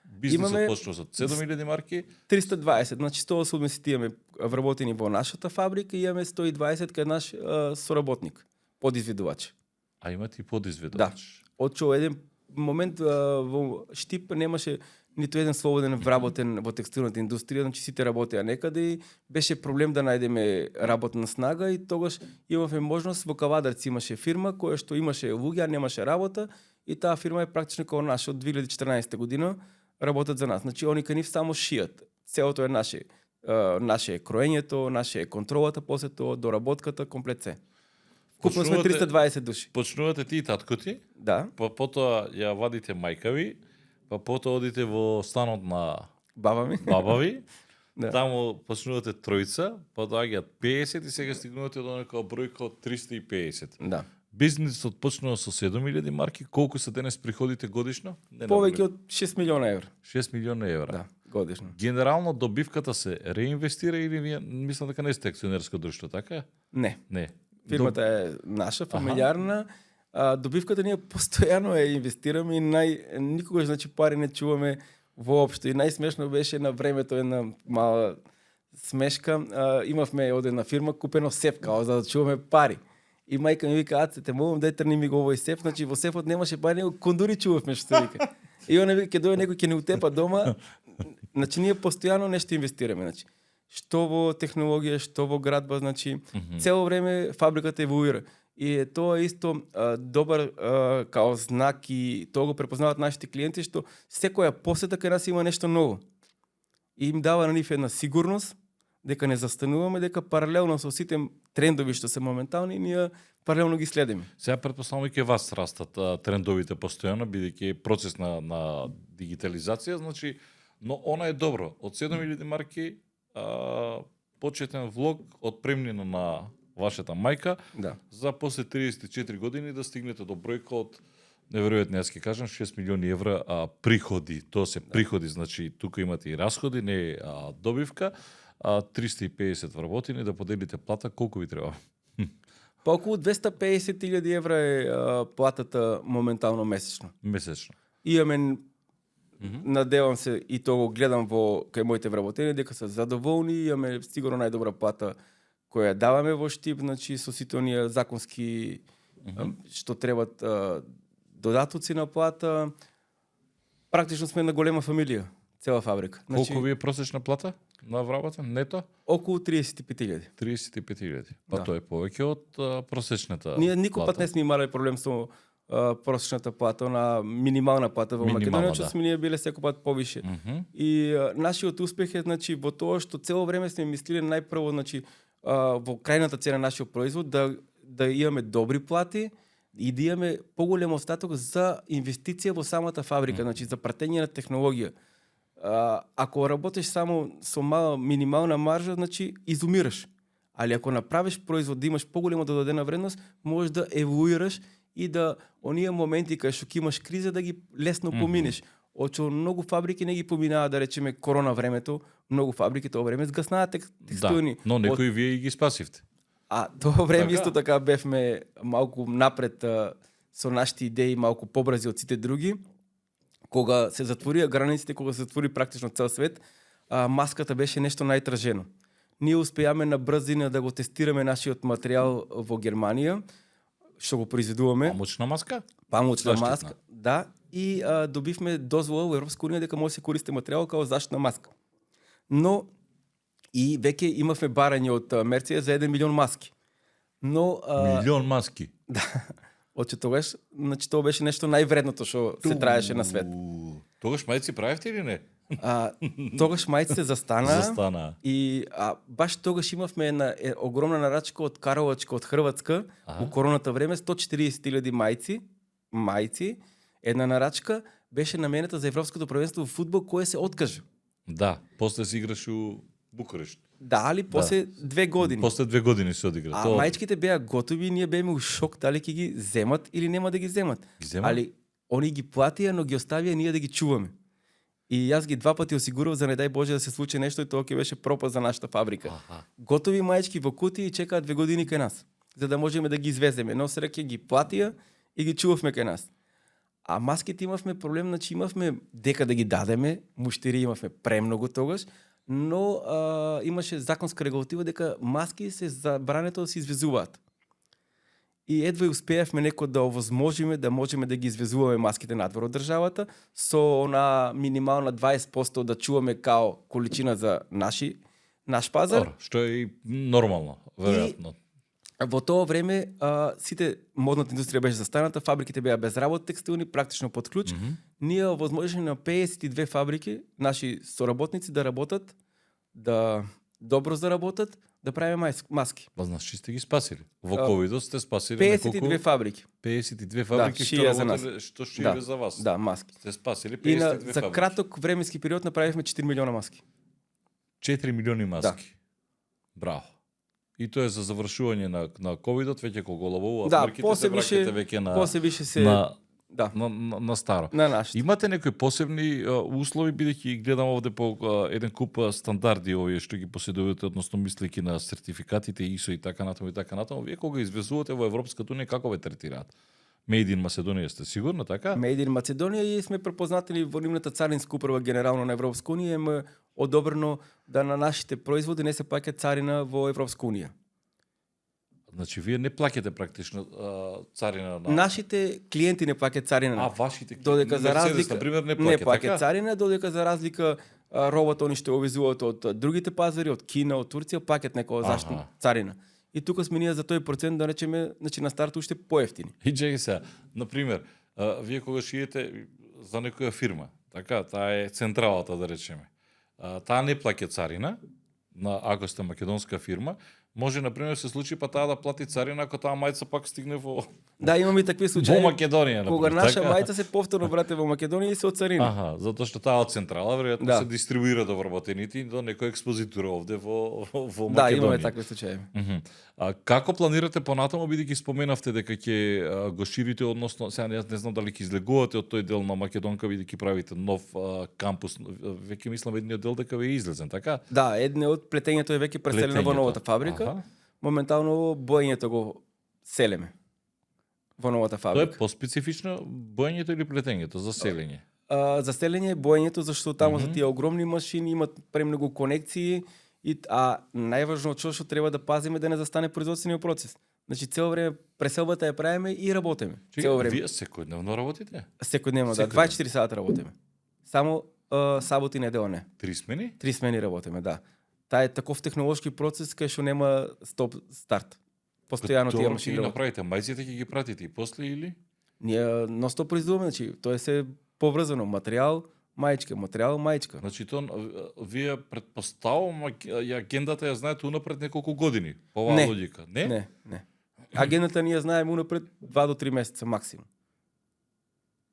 Бизнисот почнува со 7000 марки? 320, значи 180 имаме вработени во нашата фабрика и имаме 120 кај наш соработник, подизведувач. А имате и подизведувач? Да. Од што еден момент во Штип немаше ниту еден слободен вработен во текстилната индустрија, значи сите работеа некаде и беше проблем да најдеме работна снага и тогаш имавме можност во Кавадарци имаше фирма која што имаше луѓе, а немаше работа и таа фирма е практично како наша од 2014 година работат за нас. Значи они кај нив само шијат. Целото е наше е кроењето, наше е контролата, после тоа доработката, комплет се. Купно сме 320 души. Почнувате ти и татко ти? Да. Па потоа ја вадите мајка ви, па потоа одите во станот на баба ми. Да. Таму почнувате тројца, па доаѓаат 50 и сега стигнувате до некоја бројка од 350. Да. Бизнисот почнува со 7.000 марки, колку се денес приходите годишно? Не Повеќе од 6 милиона евра. 6 милиони евра. Да, годишно. Генерално добивката се реинвестира или вие мислам дека не сте акционерско друштво, така е? Не. Не. Фирмата е наша, фамилиарна. Добивката ние постојано ја инвестираме и никогаш значи пари не чуваме воопшто. И најсмешно беше на времето една мала смешка. Имавме од една фирма купено сеф, као за да чуваме пари. И мајка ми вика: "Аце, те молам дај трни ми го овој сеф." Значи во сефот немаше пари, него кондури чувавме, што се вика. И она вика: "Ќе дојде некој ќе не утепа дома." Значи ние постојано нешто инвестираме, значи. Што во технологија, што во градба, значи цело време фабриката еволуира. И тоа е исто добар као знак и тоа го препознаваат нашите клиенти, што секоја посета кај нас има нешто ново. И им дава на нив една сигурност дека не застануваме, дека паралелно со сите трендови што се моментални, ние паралелно ги следиме. Сега претпоставам и ке вас растат трендовите постојано, бидејќи е процес на дигитализација, значи, но она е добро. Од 7.000 марки почетен влог од премнина на вашата мајка, Да. за после 34 години да стигнете до бројка од неверојатно, јас ќе кажам 6 милиони евра приходи. Тоа се приходи, значи тука имате и расходи, не добивка. 350 вработени да поделите плата, колку ви треба? Па околу 250.000 евра е платата моментално месечно. Месечно. Имаме, надевам се и тоа го гледам во кај моите вработени, дека се задоволни, имаме сигурно најдобра плата која даваме во Штип, значи со сите оние законски што требат додатоци на плата. Практично сме една голема фамилија, цела фабрика. Значи, Колку ви е просечна плата на вработен нето? околу 35.000. 35.000. Па Да. тоа е повеќе од просечната Ние никој плата. пат не сме имале проблем со просечната плата, на минимална плата во Минимална, Македонија, што да. сме ние биле секој пат повише. И нашиот успех е значи во тоа што цело време сме мислиле најпрво значи во крајната цена на нашиот производ да имаме добри плати и да имаме поголем остаток за инвестиција во самата фабрика, значи за пратење на технологија. Ако работиш само со мала минимална маржа, значи изумираш. Али ако направиш производ да имаш поголема додадена вредност, можеш да еволуираш и да оние моменти кај што ќе имаш криза да ги лесно поминеш. Очо многу фабрики не ги поминаа, да речеме, корона времето, многу фабрики тоа време згаснаа текстилни. Да, но некои вие и ги спасивте. Тоа време Така? исто така бевме малку напред со нашите идеи, малку побрзи од сите други. Кога се затворија границите, кога се затвори практично цел свет, маската беше нешто најтражено. Ние успеаме на брзина да го тестираме нашиот материјал во Германија, што го произведуваме. Памучна маска? Памучна Заштитна. маска, да, и добивме дозвола во Европска унија дека може да се користи материјал како заштитна маска. Но и веќе имавме барање од Мерција за 1 милион маски. Но Милион маски. да, од тогаш, значи тоа беше нешто највредното што се траеше на свет. Тогаш мајци правевте или не? Тогаш мајците застана. Застана. И баш тогаш имавме една огромна нарачка од Карловачка, од Хрватска, во короната време, 140.000 мајци, една нарачка беше наменета за Европското првенство во фудбал кое се откажа. Да, после се играш у Букурешт. Да, али после 2 години. После 2 години се одигра. А мајчките беа готови и ние беме у шок дали ќе ги земат или нема да ги земат. Ги земат? Али они ги платија, но ги оставија ние да ги чуваме. И јас ги 2 пати осигурав за не дај Боже да се случи нешто и тоа ќе беше пропаст за нашата фабрика. Готови мајчки во кутии и чекаат 2 години кај нас, за да можеме да ги извеземе. Но среќа ги платија и ги чувавме кај нас. А маските имавме проблем, значи имавме дека да ги дадеме, муштери имавме премногу тогаш, но имаше законска регулатива дека маски се забрането да се извезуваат. И едва и успеавме некој да овозможиме да можеме да ги извезуваме маските надвор од државата со она минимална 20% да чуваме као количина за наш пазар. Добро, што е и нормално, веројатно. Во тоа време сите модната индустрија беше застаната, фабриките беа без работа текстилни, практично под клуч. Ние овозможиле на 52 фабрики, наши соработници да работат, да добро заработат, да правиме маски. Па значи сте ги спасили. Во ковидот сте спасили 52 фабрики. 52 фабрики што шија за нас. работеле, што шиеле за вас. Да, маски. Сте спасили 52 И фабрики. за краток временски период направивме 4 милиона маски. 4 милиони маски. Браво. И тоа е за завршување на ковидот, веќе кога ловуваат Да, мерките, се враќате веќе на после више се да. на старо. На нашите. Имате некои посебни услови, бидејќи гледам овде по еден куп стандарди овие што ги поседувате, односно мислејќи на сертификатите ISO и така натаму, вие кога извезувате во Европската унија како ве третираат? Made in Macedonија сте сигурно, така? Made in Macedonија и сме препознатели во нивната царинска управа генерално на Европска унија, е одобрено да на нашите производи не се плаќа царина во Европска унија. Значи вие не плаќате практично царина на Нашите клиенти не плаќаат царина. вашите Додека за разлика например не не плаќа, плаќаат така? царина, додека за разлика робата они што овезуваат од другите пазари, од Кина, од Турција, плаќаат некоја заштна Аха. царина. И тука сме ние за тој процент да речеме, значи на старт уште поевтини. И чеки се, например, вие кога шиете за некоја фирма, така, таа е централата да речеме. Таа не плаќа царина, ако сте македонска фирма, може например се случи па таа да плати царина ако таа мајца пак стигне во Да, имаме и такви случаи. во Македонија, Кога например, наша така? мајца се повторно врате во Македонија и се оцарини. Аха, затоа што таа од централа веројатно Да. се дистрибуира до вработените и до некој експозитор овде во Македонија. Да, имаме такви случаи. Како планирате понатаму, бидејќи споменавте дека ќе го ширите, односно, сега не знам дали ќе излегувате од тој дел на Македонка, бидејќи правите нов кампус, веќе мислам едниот дел дека ве е излезен, така? Да, едно од плетењето е веќе преселено во Плетењето. новата фабрика. Аха. Моментално боењето го селеме во новата Тоа е фабрика. поспецифично боењето или плетењето за селење? За селење боењето, зашто таму за тие огромни машини имат премногу конекции и најважно што треба да пазиме да не застане производствениот процес. Значи цело време преселбата ја правиме и работиме. Цело време. Вие секојдневно работите? Секојдневно, да, Секојдневно. 24 сата работиме. Само сабота и недела не. 3 смени? 3 смени работиме, да. Таа е таков технолошки процес кај што нема стоп старт. Постојано тие Тоа машини ќе работат. направите, мајците ќе ги пратите и после или? Ние ностоп произведуваме, значи тоа е се поврзано материјал, мајчка. Значи тоа вие претпоставувам ја агендата ја знаете унапред неколку години, по оваа Не. логика, не? Не. Агендата ние знаеме унапред 2 до 3 месеца максимум.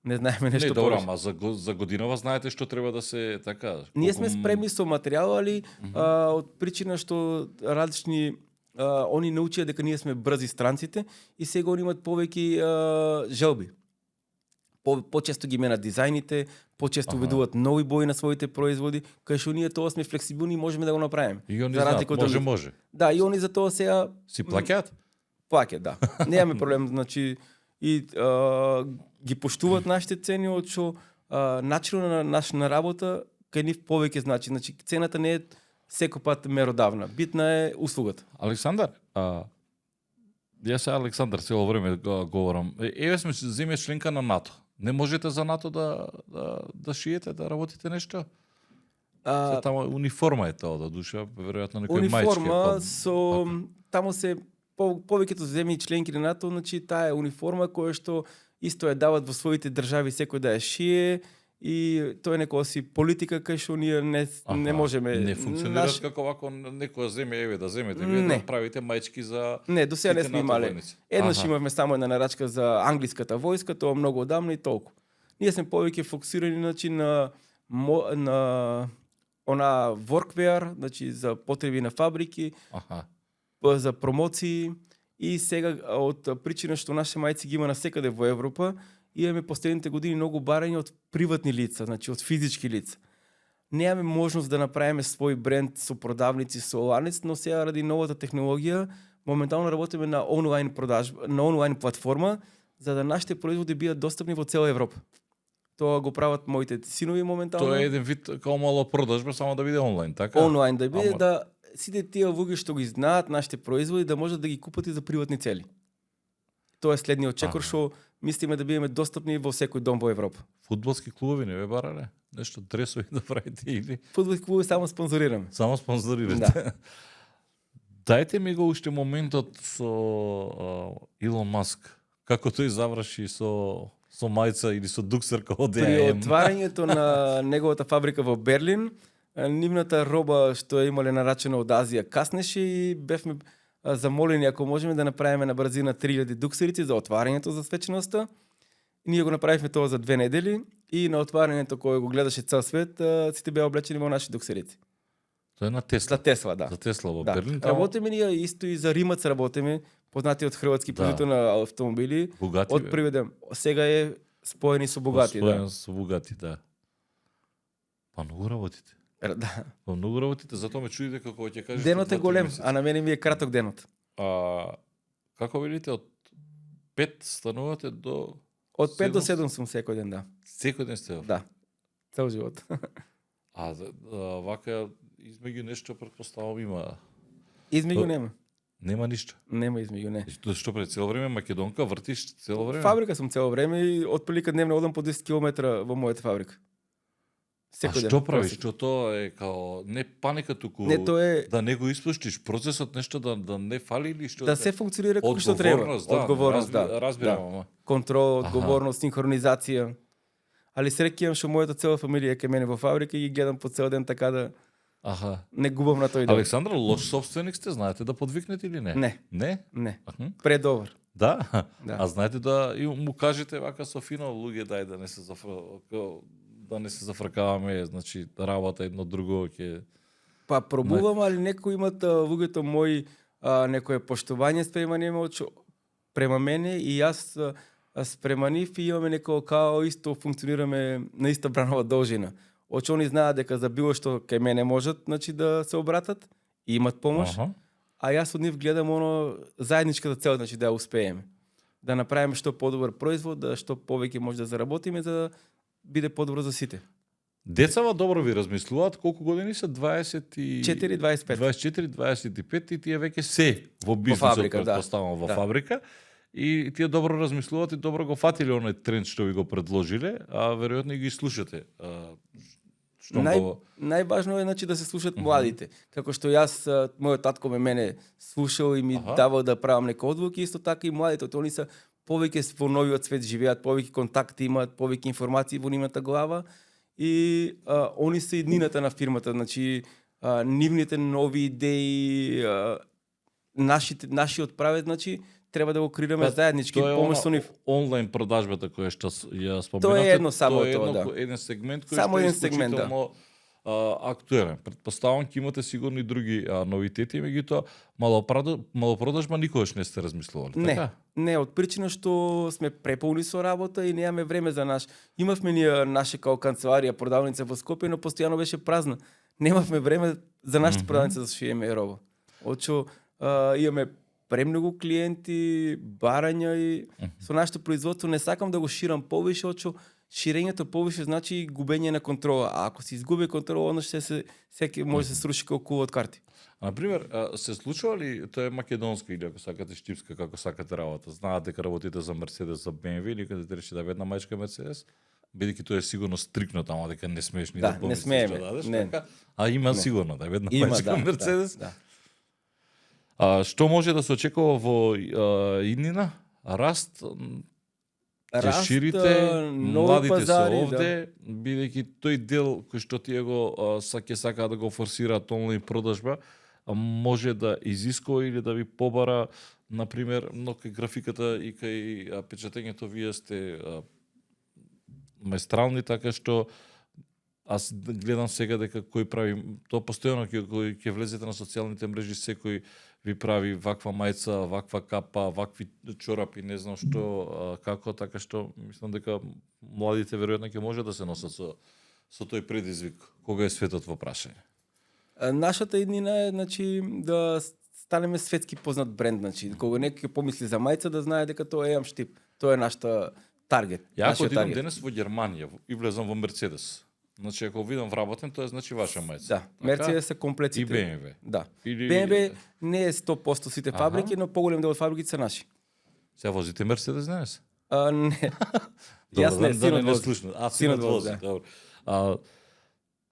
Не знаеме нешто Не, добро, повеќе. ама за годинава знаете што треба да се така. Ние колку сме спремни со материјал, али од причина што различни они научија дека ние сме брзи странците и сега они имат повеќе желби. Почесто ги менат дизајните, почесто Аха. уведуваат нови бои на своите производи, кај што ние тоа сме флексибилни и можеме да го направиме. И они За знаат, разлика од може, другите. може. Да, и они за тоа сега Си плаќаат? плаќаат, да. Немаме проблем, значи и ги поштуваат нашите цени од што начинот на работа кај нив повеќе значи цената не е секој пат меродавна. Битна е услугата. Александар, јас се Александар цело време говорам. Еве сме земја членка на НАТО. Не можете за НАТО да шиете, да работите нешто? Се таму униформа е тоа да душа, веројатно некој Униформа мајчка. со таму се повеќето земји членки на НАТО, значи таа е униформа која што исто ја дават во своите држави секој да ја шие и тоа е некоја си политика кај што ние не можеме. Не функционира како вако некоја земја еве да земете вие Не. да правите мајчки за Не, до сега не сите сме НАТО имале. војници. Еднаш Аха. имавме само една нарачка за англиската војска, тоа многу одамна и толку. Ние сме повеќе фокусирани значи на она workwear, значи за потреби на фабрики, Аха. за промоции и сега од причина што нашите мајци ги има насекаде во Европа, имаме последните години многу барања од приватни лица, значи од физички лица. Немаме можност да направиме свој бренд со продавници, со ланец, но сега ради новата технологија моментално работиме на онлайн продажба, на онлайн платформа, за да нашите производи бидат достапни во цела Европа. Тоа го прават моите синови моментално. Тоа е еден вид као мало продажба, само да биде онлайн, така? Онлайн да биде, Ама- да сите тие луѓе што ги знаат нашите производи да можат да ги купат и за приватни цели. Тоа е следниот чекор Аха. што мислиме да бидеме достапни во секој дом во Европа. Фудбалски клубови не ве барале? Нешто дресови да правите или Фудбалски клубови само спонзорираме. само спонзорирате? Да. Дајте ми го уште моментот со Илон Маск. Како тој заврши со мајца или со дуксерка од При ДМ? отварањето на неговата фабрика во Берлин, нивната роба што имале нарачена од Азија каснеше и бевме замолени ако можеме да направиме на брзина 3000 дуксерици за отварањето за свеченоста. Ние го направивме тоа за 2 недели и на отварањето кое го гледаше цел свет, сите беа облечени во наши дуксерици. Тоа е на Тесла. За Тесла, да. За Тесла во Да. Берлин. Тамо Работиме ние исто и за Римац работиме, познатиот хрватски Да. производител на автомобили. Бугати. Од првиот ден. Сега е споени со Бугати, Споен да. со Бугати, да. Па многу работите. Да. Па многу работите, затоа ме чуди дека кога ќе кажеш Денот е голем, а на мене ми е краток денот. Како велите од 5 станувате до Од 5 до 7 7 сум секој ден, да. секој ден сте? Да. Цел живот. Вака измеѓу нешто претпоставам има. Измеѓу То- нема. Нема ништо. Нема измеѓу, не. Тоа што пред цело време македонка вртиш цело време? Фабрика сум цело време и отприлика дневно одам по 10 км во мојата фабрика. А што правиш? Што тоа е као не паника туку Не, тоа е да не го испуштиш процесот нешто да не фали или што? да се функционира како што треба. Одговорност, да. Разбирам, Да. ама. Контрол, Аха. одговорност, синхронизација. Али среќавам што мојата цела фамилија е кај мене во фабрика и ги гледам по цел ден така да Аха. не губам на тој ден. Александр, лош собственик сте, знаете да подвикнете или не? Не. Не? Не. Ахм. Предобар. Да? Да. А знаете да и му кажете вака со фино луѓе дај да не се да не се зафркаваме, значи работа едно друго ќе Па пробувам, али некои имат луѓето мои некое поштување спрема нема према мене и јас спрема нив и имаме некој као исто функционираме на иста бранова должина. Очи они знаат дека за било што кај мене можат, значи да се обратат и имат помош, Аха. а јас од нив гледам оно заедничката цел, значи да ја успееме. Да направиме што подобар производ, да што повеќе може да заработиме за да биде подобро за сите. Децава добро ви размислуваат, колку години се? 24, 4-25. 24, 25 и тие веќе се во бизнисот, фабрика, да. предпоставам, во Да. фабрика. И тие добро размислуваат и добро го фатиле оној тренд што ви го предложиле, а веројатно и ги слушате. Што Најважно е значи да се слушат младите. Како што јас мојот татко мене слушал и ми Аха. давал да правам некои одлуки, исто така и младите, они се повеќе во новиот свет живеат, повеќе контакти имаат, повеќе информации во нивната глава и они се иднината на фирмата, значи нивните нови идеи, нашиот правец, значи треба да го креираме заеднички, Тоа е помош со нив. онлайн продажбата која што ја споменате. Тоа е едно само тоа е тоа, да. еден сегмент кој Само што е еден сегмент, да. исклучително актуелен. Предпоставам ќе имате сигурно и други новитети, меѓутоа малопродажба никогаш не сте размислували, Не, така? не, од причина што сме преполни со работа и немаме време за Имавме ние наше као канцеларија, продавница во Скопје, но постојано беше празна. Немавме време за нашата продавница да шиеме роба. Очо имаме премногу клиенти, барања и со нашето производство не сакам да го ширам повише, очо ширењето повише значи губење на контрола. А ако се изгуби контрола, onda секи може да се сруши како кула од карти. Например, се случува ли, тоа е македонска или ако сакате штипска, како сакате работа, знаат дека работите за Мерцедес, за BMW или каде рече да една мајчка Мерцедес, бидејќи тоа е сигурно стрикно таму дека не смееш ни Да, да не помислиш смееме, да дадеш, не. така? А има Не. сигурно да една Има, мајчка да, Мерцедес. Да. Што може да се очекува во иднина? Раст, ќе ширите, нови младите пазари, се овде, бидејќи тој дел кој што тие го ќе сакаат да го форсираат онлайн продажба, може да изискува или да ви побара, например, но кај графиката и кај печатењето вие сте маестрални, така што аз гледам сега дека кој прави, тоа постојано ќе влезете на социјалните мрежи, секој ви прави ваква мајца, ваква капа, вакви чорапи, не знам што, како, така што мислам дека младите веројатно ќе може да се носат со тој предизвик, кога е светот во прашање. Нашата иднина е значи да станеме светски познат бренд, значи кога некој ќе помисли за мајца да знае дека тоа е штип. Тоа е нашата таргет. Ја ако нашиот отидам таргет. денес во Германија и влезам во Мерцедес, значи ако видам вработен, тоа е значи ваша мајца. Да, Мерцедес се И комплеците. BMW. Да. Или BMW не е 100% сите фабрики, но поголем дел од фабриките се наши. Сега возите Мерцедес денес? Не. Добро, Јас не, да синот не вози. слушнат. А, Синот синот вози, вози, да. добро.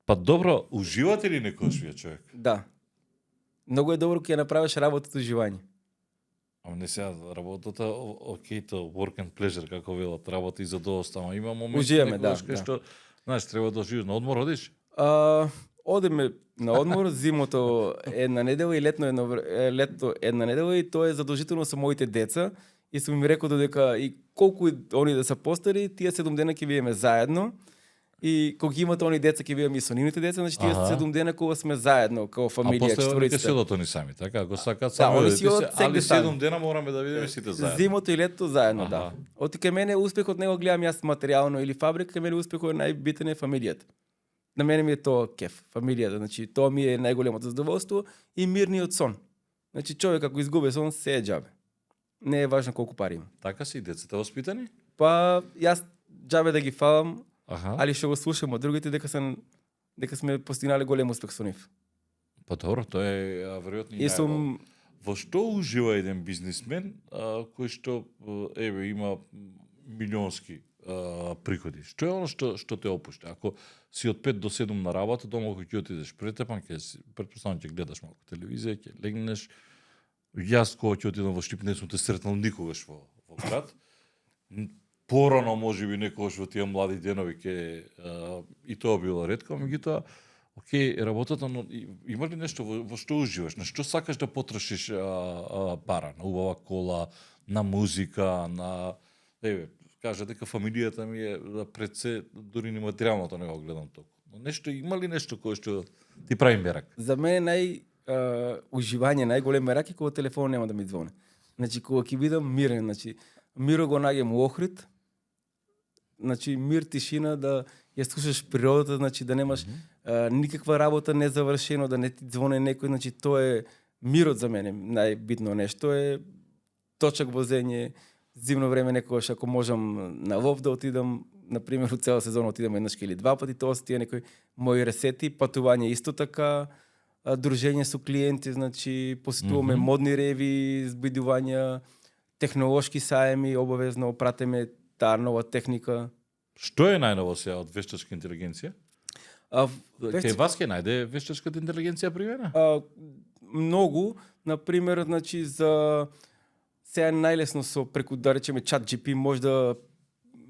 Па добро, уживате ли некојаш вие човек? Да. Многу е добро кога ја направиш работата уживање. Ама не сега работата, окей, то work and pleasure, како велат, работа и задоволство, ама има моменти Уживаме, да, некогаш кај да. што, знаеш, треба да оживиш, на одмор одиш? Одеме на одмор, зимото една недела и лето една недела и тоа е задолжително со моите деца и сум ми рекол додека и колку и они да се постари, тие 7 дена ќе биеме заедно И кога ги имате они деца, ќе видам и со нивните деца, значи тие 7 дена кога сме заедно, како А фамилија, после они ќе четворицата. седат они сами, така? Ако сакаат Да, сами они одите си од се, секде али сами. 7 дена мораме да видиме сите заедно. Зимото и летото заедно, Аха. да. Оти кај мене успехот не го гледам јас материјално или фабрика, кај мене успехот е најбитен е фамилијата. На мене ми е тоа кеф, фамилијата, значи тоа ми е најголемото задоволство и мирниот сон. Значи човек ако изгуби сон, се е џабе. Не е важно колку пари има. Така си, децата воспитани? Па јас џабе да ги фалам, Аха. али што го слушам од другите дека сме постигнале голем успех со нив. Па добро, тоа е веројатно и И сум Во што ужива еден бизнисмен кој што има милионски приходи? Што е оно што те опушта? Ако си од 5 до 7 на работа, дома кога ќе отидеш претепан, претпоставам ќе гледаш малку телевизија, ќе легнеш. Јас кога ќе отидам во Штип не сум те сретнал никогаш во град. Порано можеби некогаш во тие млади денови и тоа било ретко, меѓутоа окей, работата, но има ли нешто во што уживаш? На што сакаш да потрошиш пара? На убава кола, на музика, на кажа дека фамилијата ми е пред се, дури ни материјалното не го гледам толку. Но нешто има ли нешто кое што ти прави мерак? За мене уживање, најголем мерак е кога телефонот нема да ми звони. Значи кога ќе бидам мирен, значи миро го наѓам у Охрид. Значи мир, тишина, да ја слушаш природата, значи да немаш никаква работа незавршено, да не ти звони некој, значи тоа е мирот за мене, најбитно нешто е точак возење, зимно време некогаш ако можам на лов да отидам, на пример у цела сезона отидам еднаш или два пати, тоа се тие некои мои ресети, патување исто така, дружење со клиенти, значи посетуваме модни реви, збидувања, технолошки саеми, обавезно пратиме таа нова техника. Што е најново сега од вештачка интелигенција? Кај вас ќе најде вештачката интелигенција примена? Многу, на пример, значи за сега најлесно со преку да речеме ChatGPT може да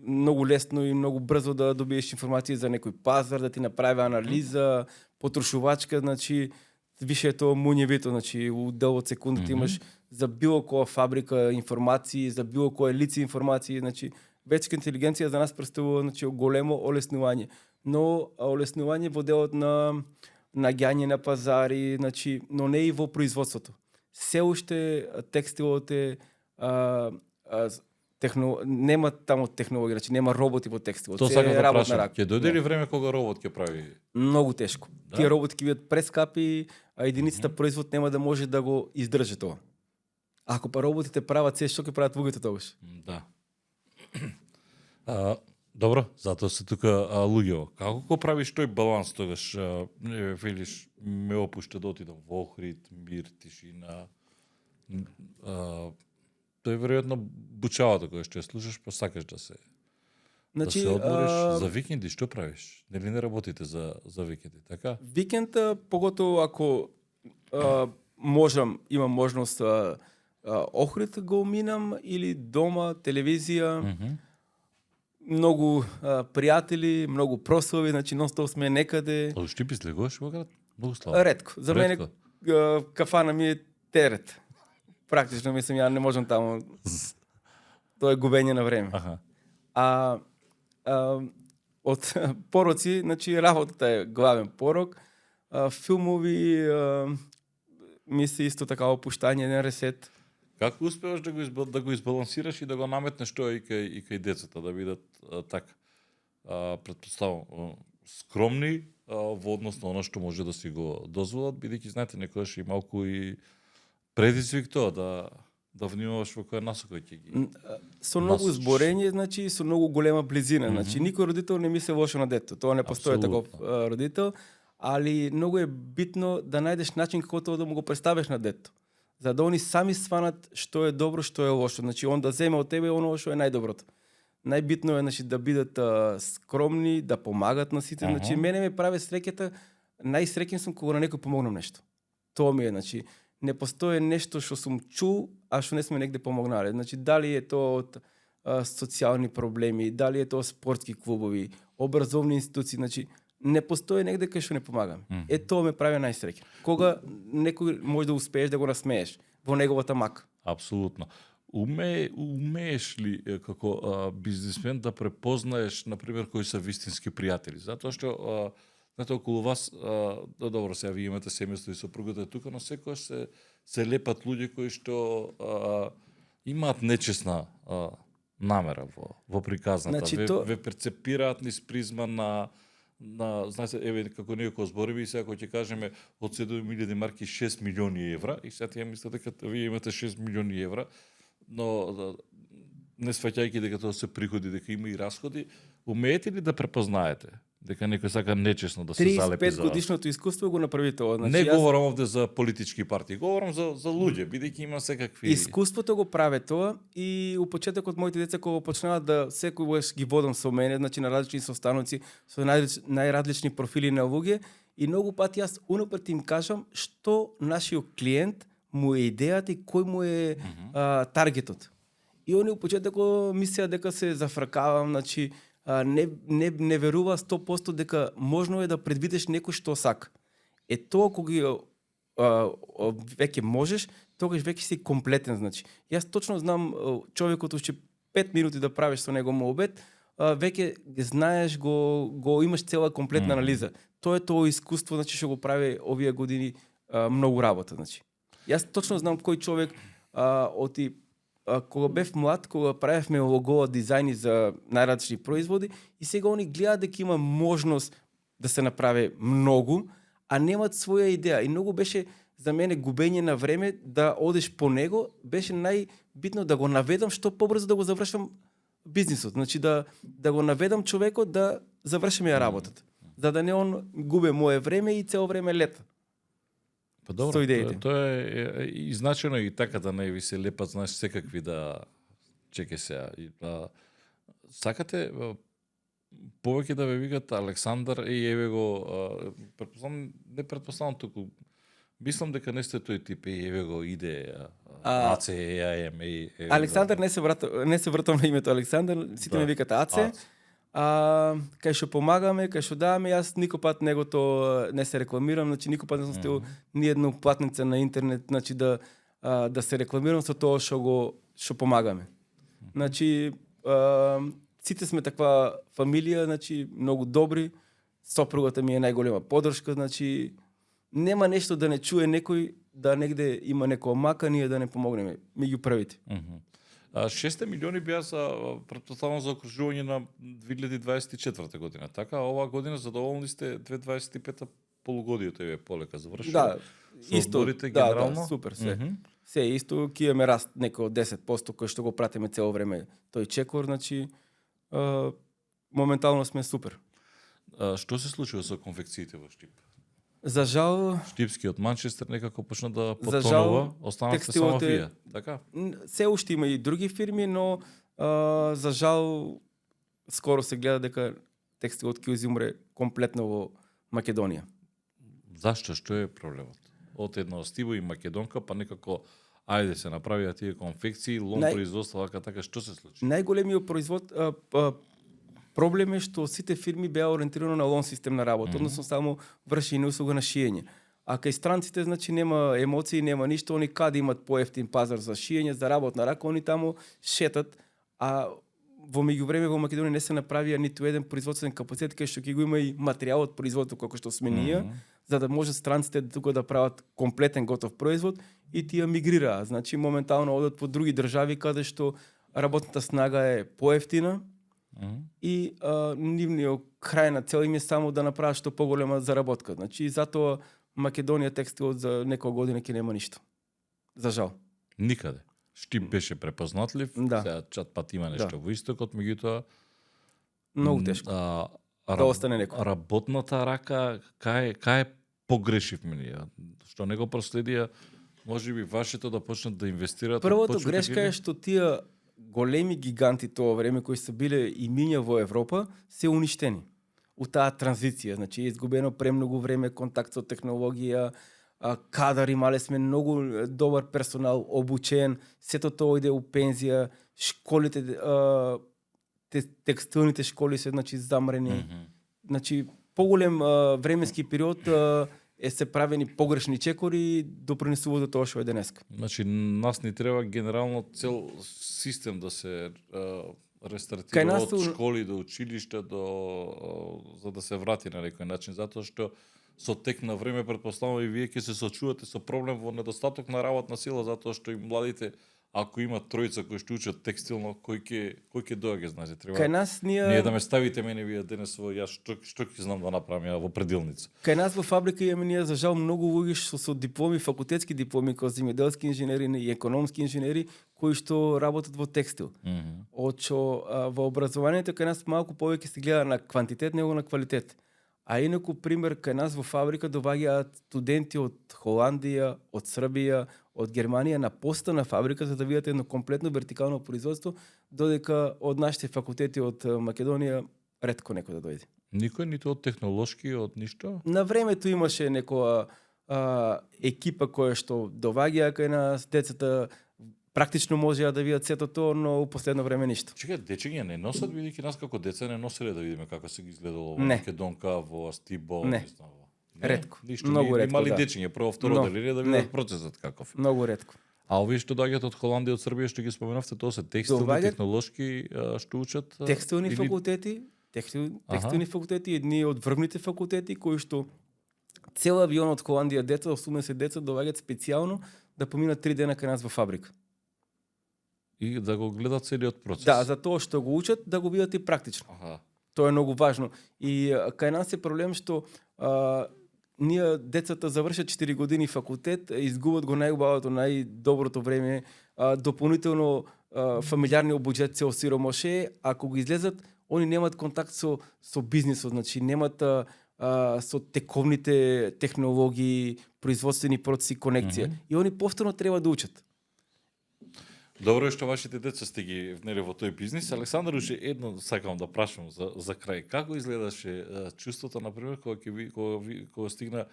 многу лесно и многу брзо да добиеш информација за некој пазар, да ти направи анализа, потрошувачка, значи више е тоа муњевито, значи у дел од секунда ти имаш за било која фабрика информации, за било кое лице информации, значи вештачка интелигенција за нас представува значи големо олеснување, но олеснување во делот на наѓање на пазари, значи, но не и во производството. Се уште текстилот е нема таму технологија, значи нема роботи во текстилот. Тоа се сакам да работна прашам. рака. Ќе дојде ли време кога робот ќе прави? Многу тешко. Да? Тие роботи ќе бидат прескапи, а единицата производ нема да може да го издржи тоа. Ако па роботите прават се, што ќе прават луѓето тогаш? Да. Добро, затоа се тука луѓето. Како го правиш тој баланс тогаш? Не велиш, ме опушта да отидам во Охрид, мир, тишина. Тој веројатно бучавата која што ја слушаш, па сакаш да се Значи, да се одмориш. За викенди што правиш? Нели не работите за викенди, така? Викенда, поготово ако можам, имам можност Охрид го минам или дома, телевизија, многу пријатели, многу прослави, значи нон-стоп сме некаде. Од Штип излегуваш во град? Многу слабо. Ретко. За мене кафана ми е терет. Практично мислам, ја не можам таму. Тоа е губење на време. Аха. Од пороци, значи работата е главен порок. Филмови ми се исто така опуштање, еден ресет. Како успеваш да го избалансираш и да го наметнеш тоа и кај децата, да бидат така, предпоставам, скромни во однос на оно што може да си го дозволат, бидејќи знаете некогаш и малку и предизвик тоа да внимаваш во која насока ќе ги. Со многу зборење, значи со многу голема близина, значи никој родител не мисли лошо на детето. Тоа не постои таков родител, али многу е битно да најдеш начин како тоа да му го представиш на детето. За да они сами сванат што е добро, што е лошо. Значи он да земе од тебе оно што е најдоброто. Најбитно е значи да бидат скромни, да помагат на сите. Значи мене ме прави среќата, најсреќен сум кога на некој помогнам нешто. Тоа ми е, значи не постои нешто што сум чул, а што не сме негде помогнале. Значи дали е тоа од социјални проблеми, дали е тоа спортски клубови, образовни институции, значи не постои негде кај што не помагаме. Тоа ме прави најсреќен. Кога некој може да успееш да го насмееш во неговата мака. Апсолутно. умееш ли како бизнисмен да препознаеш, например, кои се вистински пријатели? Затоа што знаете, околу вас, добро, сега ви имате семејство и сопругата е тука, но секојаш се лепат луѓе кои што имаат нечесна намера во приказната. Значи, ве перцепираат низ призма на знаете, еве како некој зборови и сега кога ќе кажеме од 7.000 марки 6 милиони евра и сега тие мислат дека вие имате 6 милиони евра, но не сваќајќи дека тоа се приходи, дека има и расходи, умеете ли да препознаете дека некој сака нечесно да се залепи за 35 годишното искуство го направи тоа. Значи, не говорам овде за политички партии, говорам за луѓе, бидејќи има секакви искуството го праве тоа и у почетокот моите деца кога почнаа да секогаш ги водам со мене, значи на различни состаноци со најразлични профили на луѓе и многу пати јас унапред им кажам што нашиот клиент му е идејата и кој му е таргетот. И они у почетокот мислеа дека се зафркавам, значи не верува 100% дека можно е да предвидиш некој што сака. Тоа кога веќе можеш, тогаш веќе си комплетен, значи. Јас точно знам човекот уште 5 минути да правиш со него обед, веќе знаеш, го имаш цела комплетна анализа. Тоа е тоа искуство, значи што го прави овие години многу работа, значи. Јас точно знам кој човек кога бев млад, кога правевме логова дизајни за најразлични производи и сега они гледаат дека има можност да се направи многу, а немат своја идеја. И многу беше за мене губење на време да одеш по него, беше најбитно да го наведам што побрзо да го завршам бизнисот. Значи да го наведам човекот да завршиме ја работата. За да не он губе мое време и цело време лета. Па добро, тоа е и значено и така да не ви се лепат, знаеш, секакви да чеке сега. Сакате повеќе да ве викат Александар и еве го предпоставам туку. Мислам дека не сте тој тип и еве го иде АЦ, ЕАМ и Александар не се вртам на името Александар, сите ме викат АЦ. Кај што помагаме, кај што даваме, јас никој пат негото не се рекламирам, значи никој пат не сум стил ни една платница на интернет, значи да се рекламирам со тоа што помагаме. Значи сите сме таква фамилија, значи многу добри. Сопругата ми е најголема поддршка, значи нема нешто да не чуе некој да негде има некоја мака, ние да не помогнеме меѓу првите. 6 милиони беа претпоставам за окружување на 2024 година. Така, оваа година задоволни сте 2025 полугодието е полека завршува. Да, исто, генерално. Да, супер се. Се исто ќе имаме раст некој од 10% кој што го пратиме цело време тој чекор, значи моментално сме супер. Што се случува со конфекциите во Штип? За жал, Штипскиот Манчестер некако почна да потонува, останавте само вие, така? Се уште има и други фирми, но за жал скоро се гледа дека текстилот ќе изумре комплетно во Македонија. Зашто? Што е проблемот? Од една остиво и македонка, па некако ајде се направија тие конфекции, лон производство, така, што се случи? Најголемиот производ проблем е што сите фирми беа ориентирани на лон систем на работа, односно само вршење услуга на шиење. А кај странците, значи, нема емоции, нема ништо, они каде имат поевтин пазар за шиење, за работна рака, они таму шетат, а во меѓувреме во Македонија не се направија ниту еден производствен капацитет кај што ќе го има и материјалот производство како што сме ние, за да може странците тука да прават комплетен готов производ и тие мигрираа. Значи моментално одат по други држави каде што работната снага е поевтина и нивниот крајна цел им е само да направат што поголема заработка. Значи затоа Македонија текстилот за некоја година ќе нема ништо. За жал. Никаде. Штип беше препознатлив, сега чат пат има нешто во истокот, меѓутоа многу тешко. Да остане некој. Работната рака, кај погрешивме ние? Што не го проследија, можеби вашето да почнат да инвестираат? Првото грешка е што тие големи гиганти тоа време кои се биле имиња во Европа се уништени. У таа транзиција, значи е изгубено премногу време, контакт со технологија, кадар, имале сме многу добар персонал, обучен, сето тоа иде у пензија, школите, текстилните школи се, значи, замрени. Значи, поголем временски период се правени погрешни чекори и допринесува до тоа што е денеска. Значи, нас ни треба генерално цел систем да се Кај рестартира нас од школи до училишта за да се врати на некој начин, затоа што со тек на време претпоставувам и вие ќе се сочувате со проблем во недостаток на работна сила, затоа што и младите, ако имат тројца кои што учат текстилно, кој ќе доаѓа, знаете, треба. Кај нас Ние да ме ставите мене вие денес во јас што ќе знам да направам ја во предилница. Кај нас во фабрика имаме ние за жал многу луѓе што со дипломи, факултетски дипломи, како земјоделски инженери и економски инженери, кои што работат во текстил. Очо во образованието кај нас малку повеќе се гледа на квантитет него на квалитет. А инаку пример кај нас во фабрика доаѓаат студенти од Холандија, од Србија, од Германија на поста на фабрика за да видат едно комплетно вертикално производство, додека од нашите факултети од Македонија ретко некој да дојде. Никој ниту од технолошки, од ништо? На времето имаше некоја екипа која што доаѓа кај нас, децата практично можеа да видат сето тоа, но у последно време ништо. Чекај, дечиња не носат, бидејќи нас како деца не носеле да видиме како се ги изгледало во Не. Македонка, во Астибо, Не. знам. Ретко. Ништо, Многу ретко, мали да. дечиња, прво, второ Но, деление да не. видат процесот каков. Многу ретко. А овие што доаѓаат од Холандија, од Србија, што ги споменавте, тоа се текстилни, Доаѓаат технолошки, што учат? Текстилни или- факултети, текстилни факултети, едни од врвните факултети кои што цел авион од Холандија деца, 80 деца доаѓаат специјално да поминат 3 дена кај нас во фабрика. И да го гледат целиот процес. Да, за тоа што го учат, да го видат и практично. Аха. Тоа е многу важно. И кај нас е проблем што ние децата завршат 4 години факултет, изгубат го најубавото, најдоброто време, дополнително фамилиарниот буџет се осиромоше, ако го излезат, они немаат контакт со бизнисот, значи немаат со тековните технологии, производствени процеси, конекција. И они повторно треба да учат. Добро е што вашите деца сте ги внели во тој бизнис. Александар, уште едно сакам да прашам за крај. Како изгледаше чувството, например, кога стигна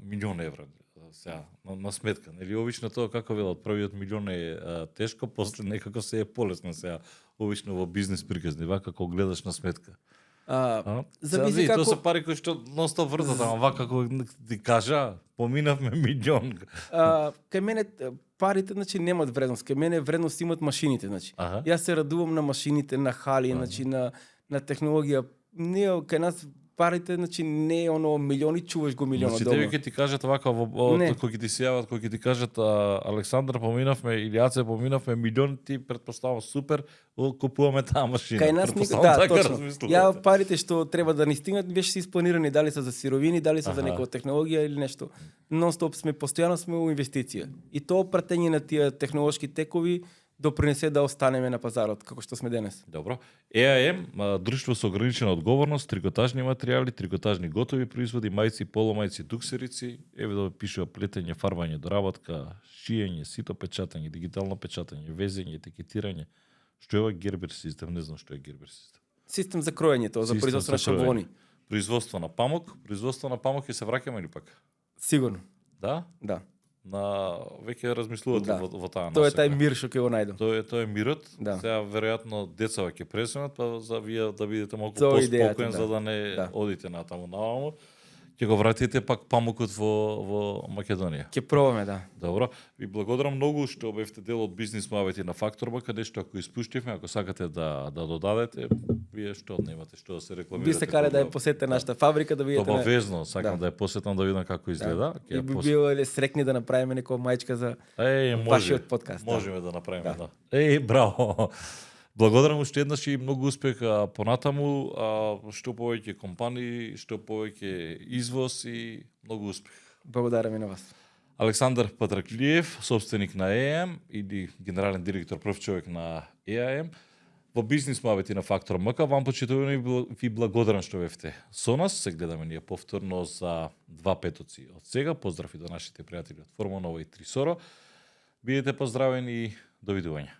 милион евра сега на сметка? Нели обично тоа како велат, првиот милион е тешко, после некако се е полесно сега. Обично во бизнис приказни, вака како гледаш на сметка. Зависи Тоа како се пари кои што нон-стоп вртат, ама вака како ти кажа, поминавме милион. кај мене парите значи немаат вредност. Кај мене вредност имаат машините, значи. Аха. Јас се радувам на машините, на хали, значи на технологија. Ние кај нас парите значи не е оно милиони, чуваш го милиона Значи, дома. тебе ќе ти кажат вака, Не. кој ќе ти се јават, кој ќе ти кажат Александар, поминавме, Илијаце, поминавме милион, ти предпоставам супер, купуваме таа машина. Кај нас Претпоставам така точно. размислувате. Ја парите што треба да ни стигнат беше се испланирани, дали се за сировини, дали се за Аха. некоја технологија или нешто. Нон-стоп постојано сме у инвестиција. И тоа пратење на тие технолошки текови допринесе да останеме на пазарот како што сме денес. Добро. EAM, друштво со ограничена одговорност, трикотажни материјали, трикотажни готови производи, мајци, поломајци, дуксерици, еве да пишува плетење, фарбање, доработка, шиење, сито печатање, дигитално печатање, везење, етикетирање. Што е ова Гербер систем? Не знам што е Гербер систем. Систем за кроење тоа, за Систем производство на за кроење. шаблони. Производство на памук, ќе се враќаме или пак? Сигурно, Да? да. Веќе размислувате Да. во таа Тоа е насока. тај мир што ќе го најдам. Тоа е мирот. Да. Сега веројатно децава ќе преземат, па за вие да бидете малку За идејата, поспокоен да. за да не Да. одите натаму наваму. Ќе го вратите пак памукот во Македонија. Ќе пробаме, да. Добро. Ви благодарам многу што бевте дел од бизнис муабети на Факторба, каде што ако испуштивме, ако сакате да додадете, вие што немате што да се рекламирате. Би се кале да ја посетите нашата фабрика да видите. Обавезно, сакам да Да. ја посетам да видам како изгледа. Ќе И ја би пос- било срекни да направиме некоја мајчка за може. вашиот подкаст, да. Можеме да направиме, Да. да. Браво. Благодарам уште еднаш и многу успех понатаму, што повеќе компании, што повеќе извоз и многу успех. благодарам и на вас. Александар Патраклиев, собственик на EAM или генерален директор, прв човек на EAM, во бизнис муабети на Фактор МК. Вам почитувани ви благодарам што бевте со нас. Се гледаме ние повторно за 2 петоци од сега. Поздрав и до нашите пријатели од Форма и Трисоро. Бидете поздравени и довидување.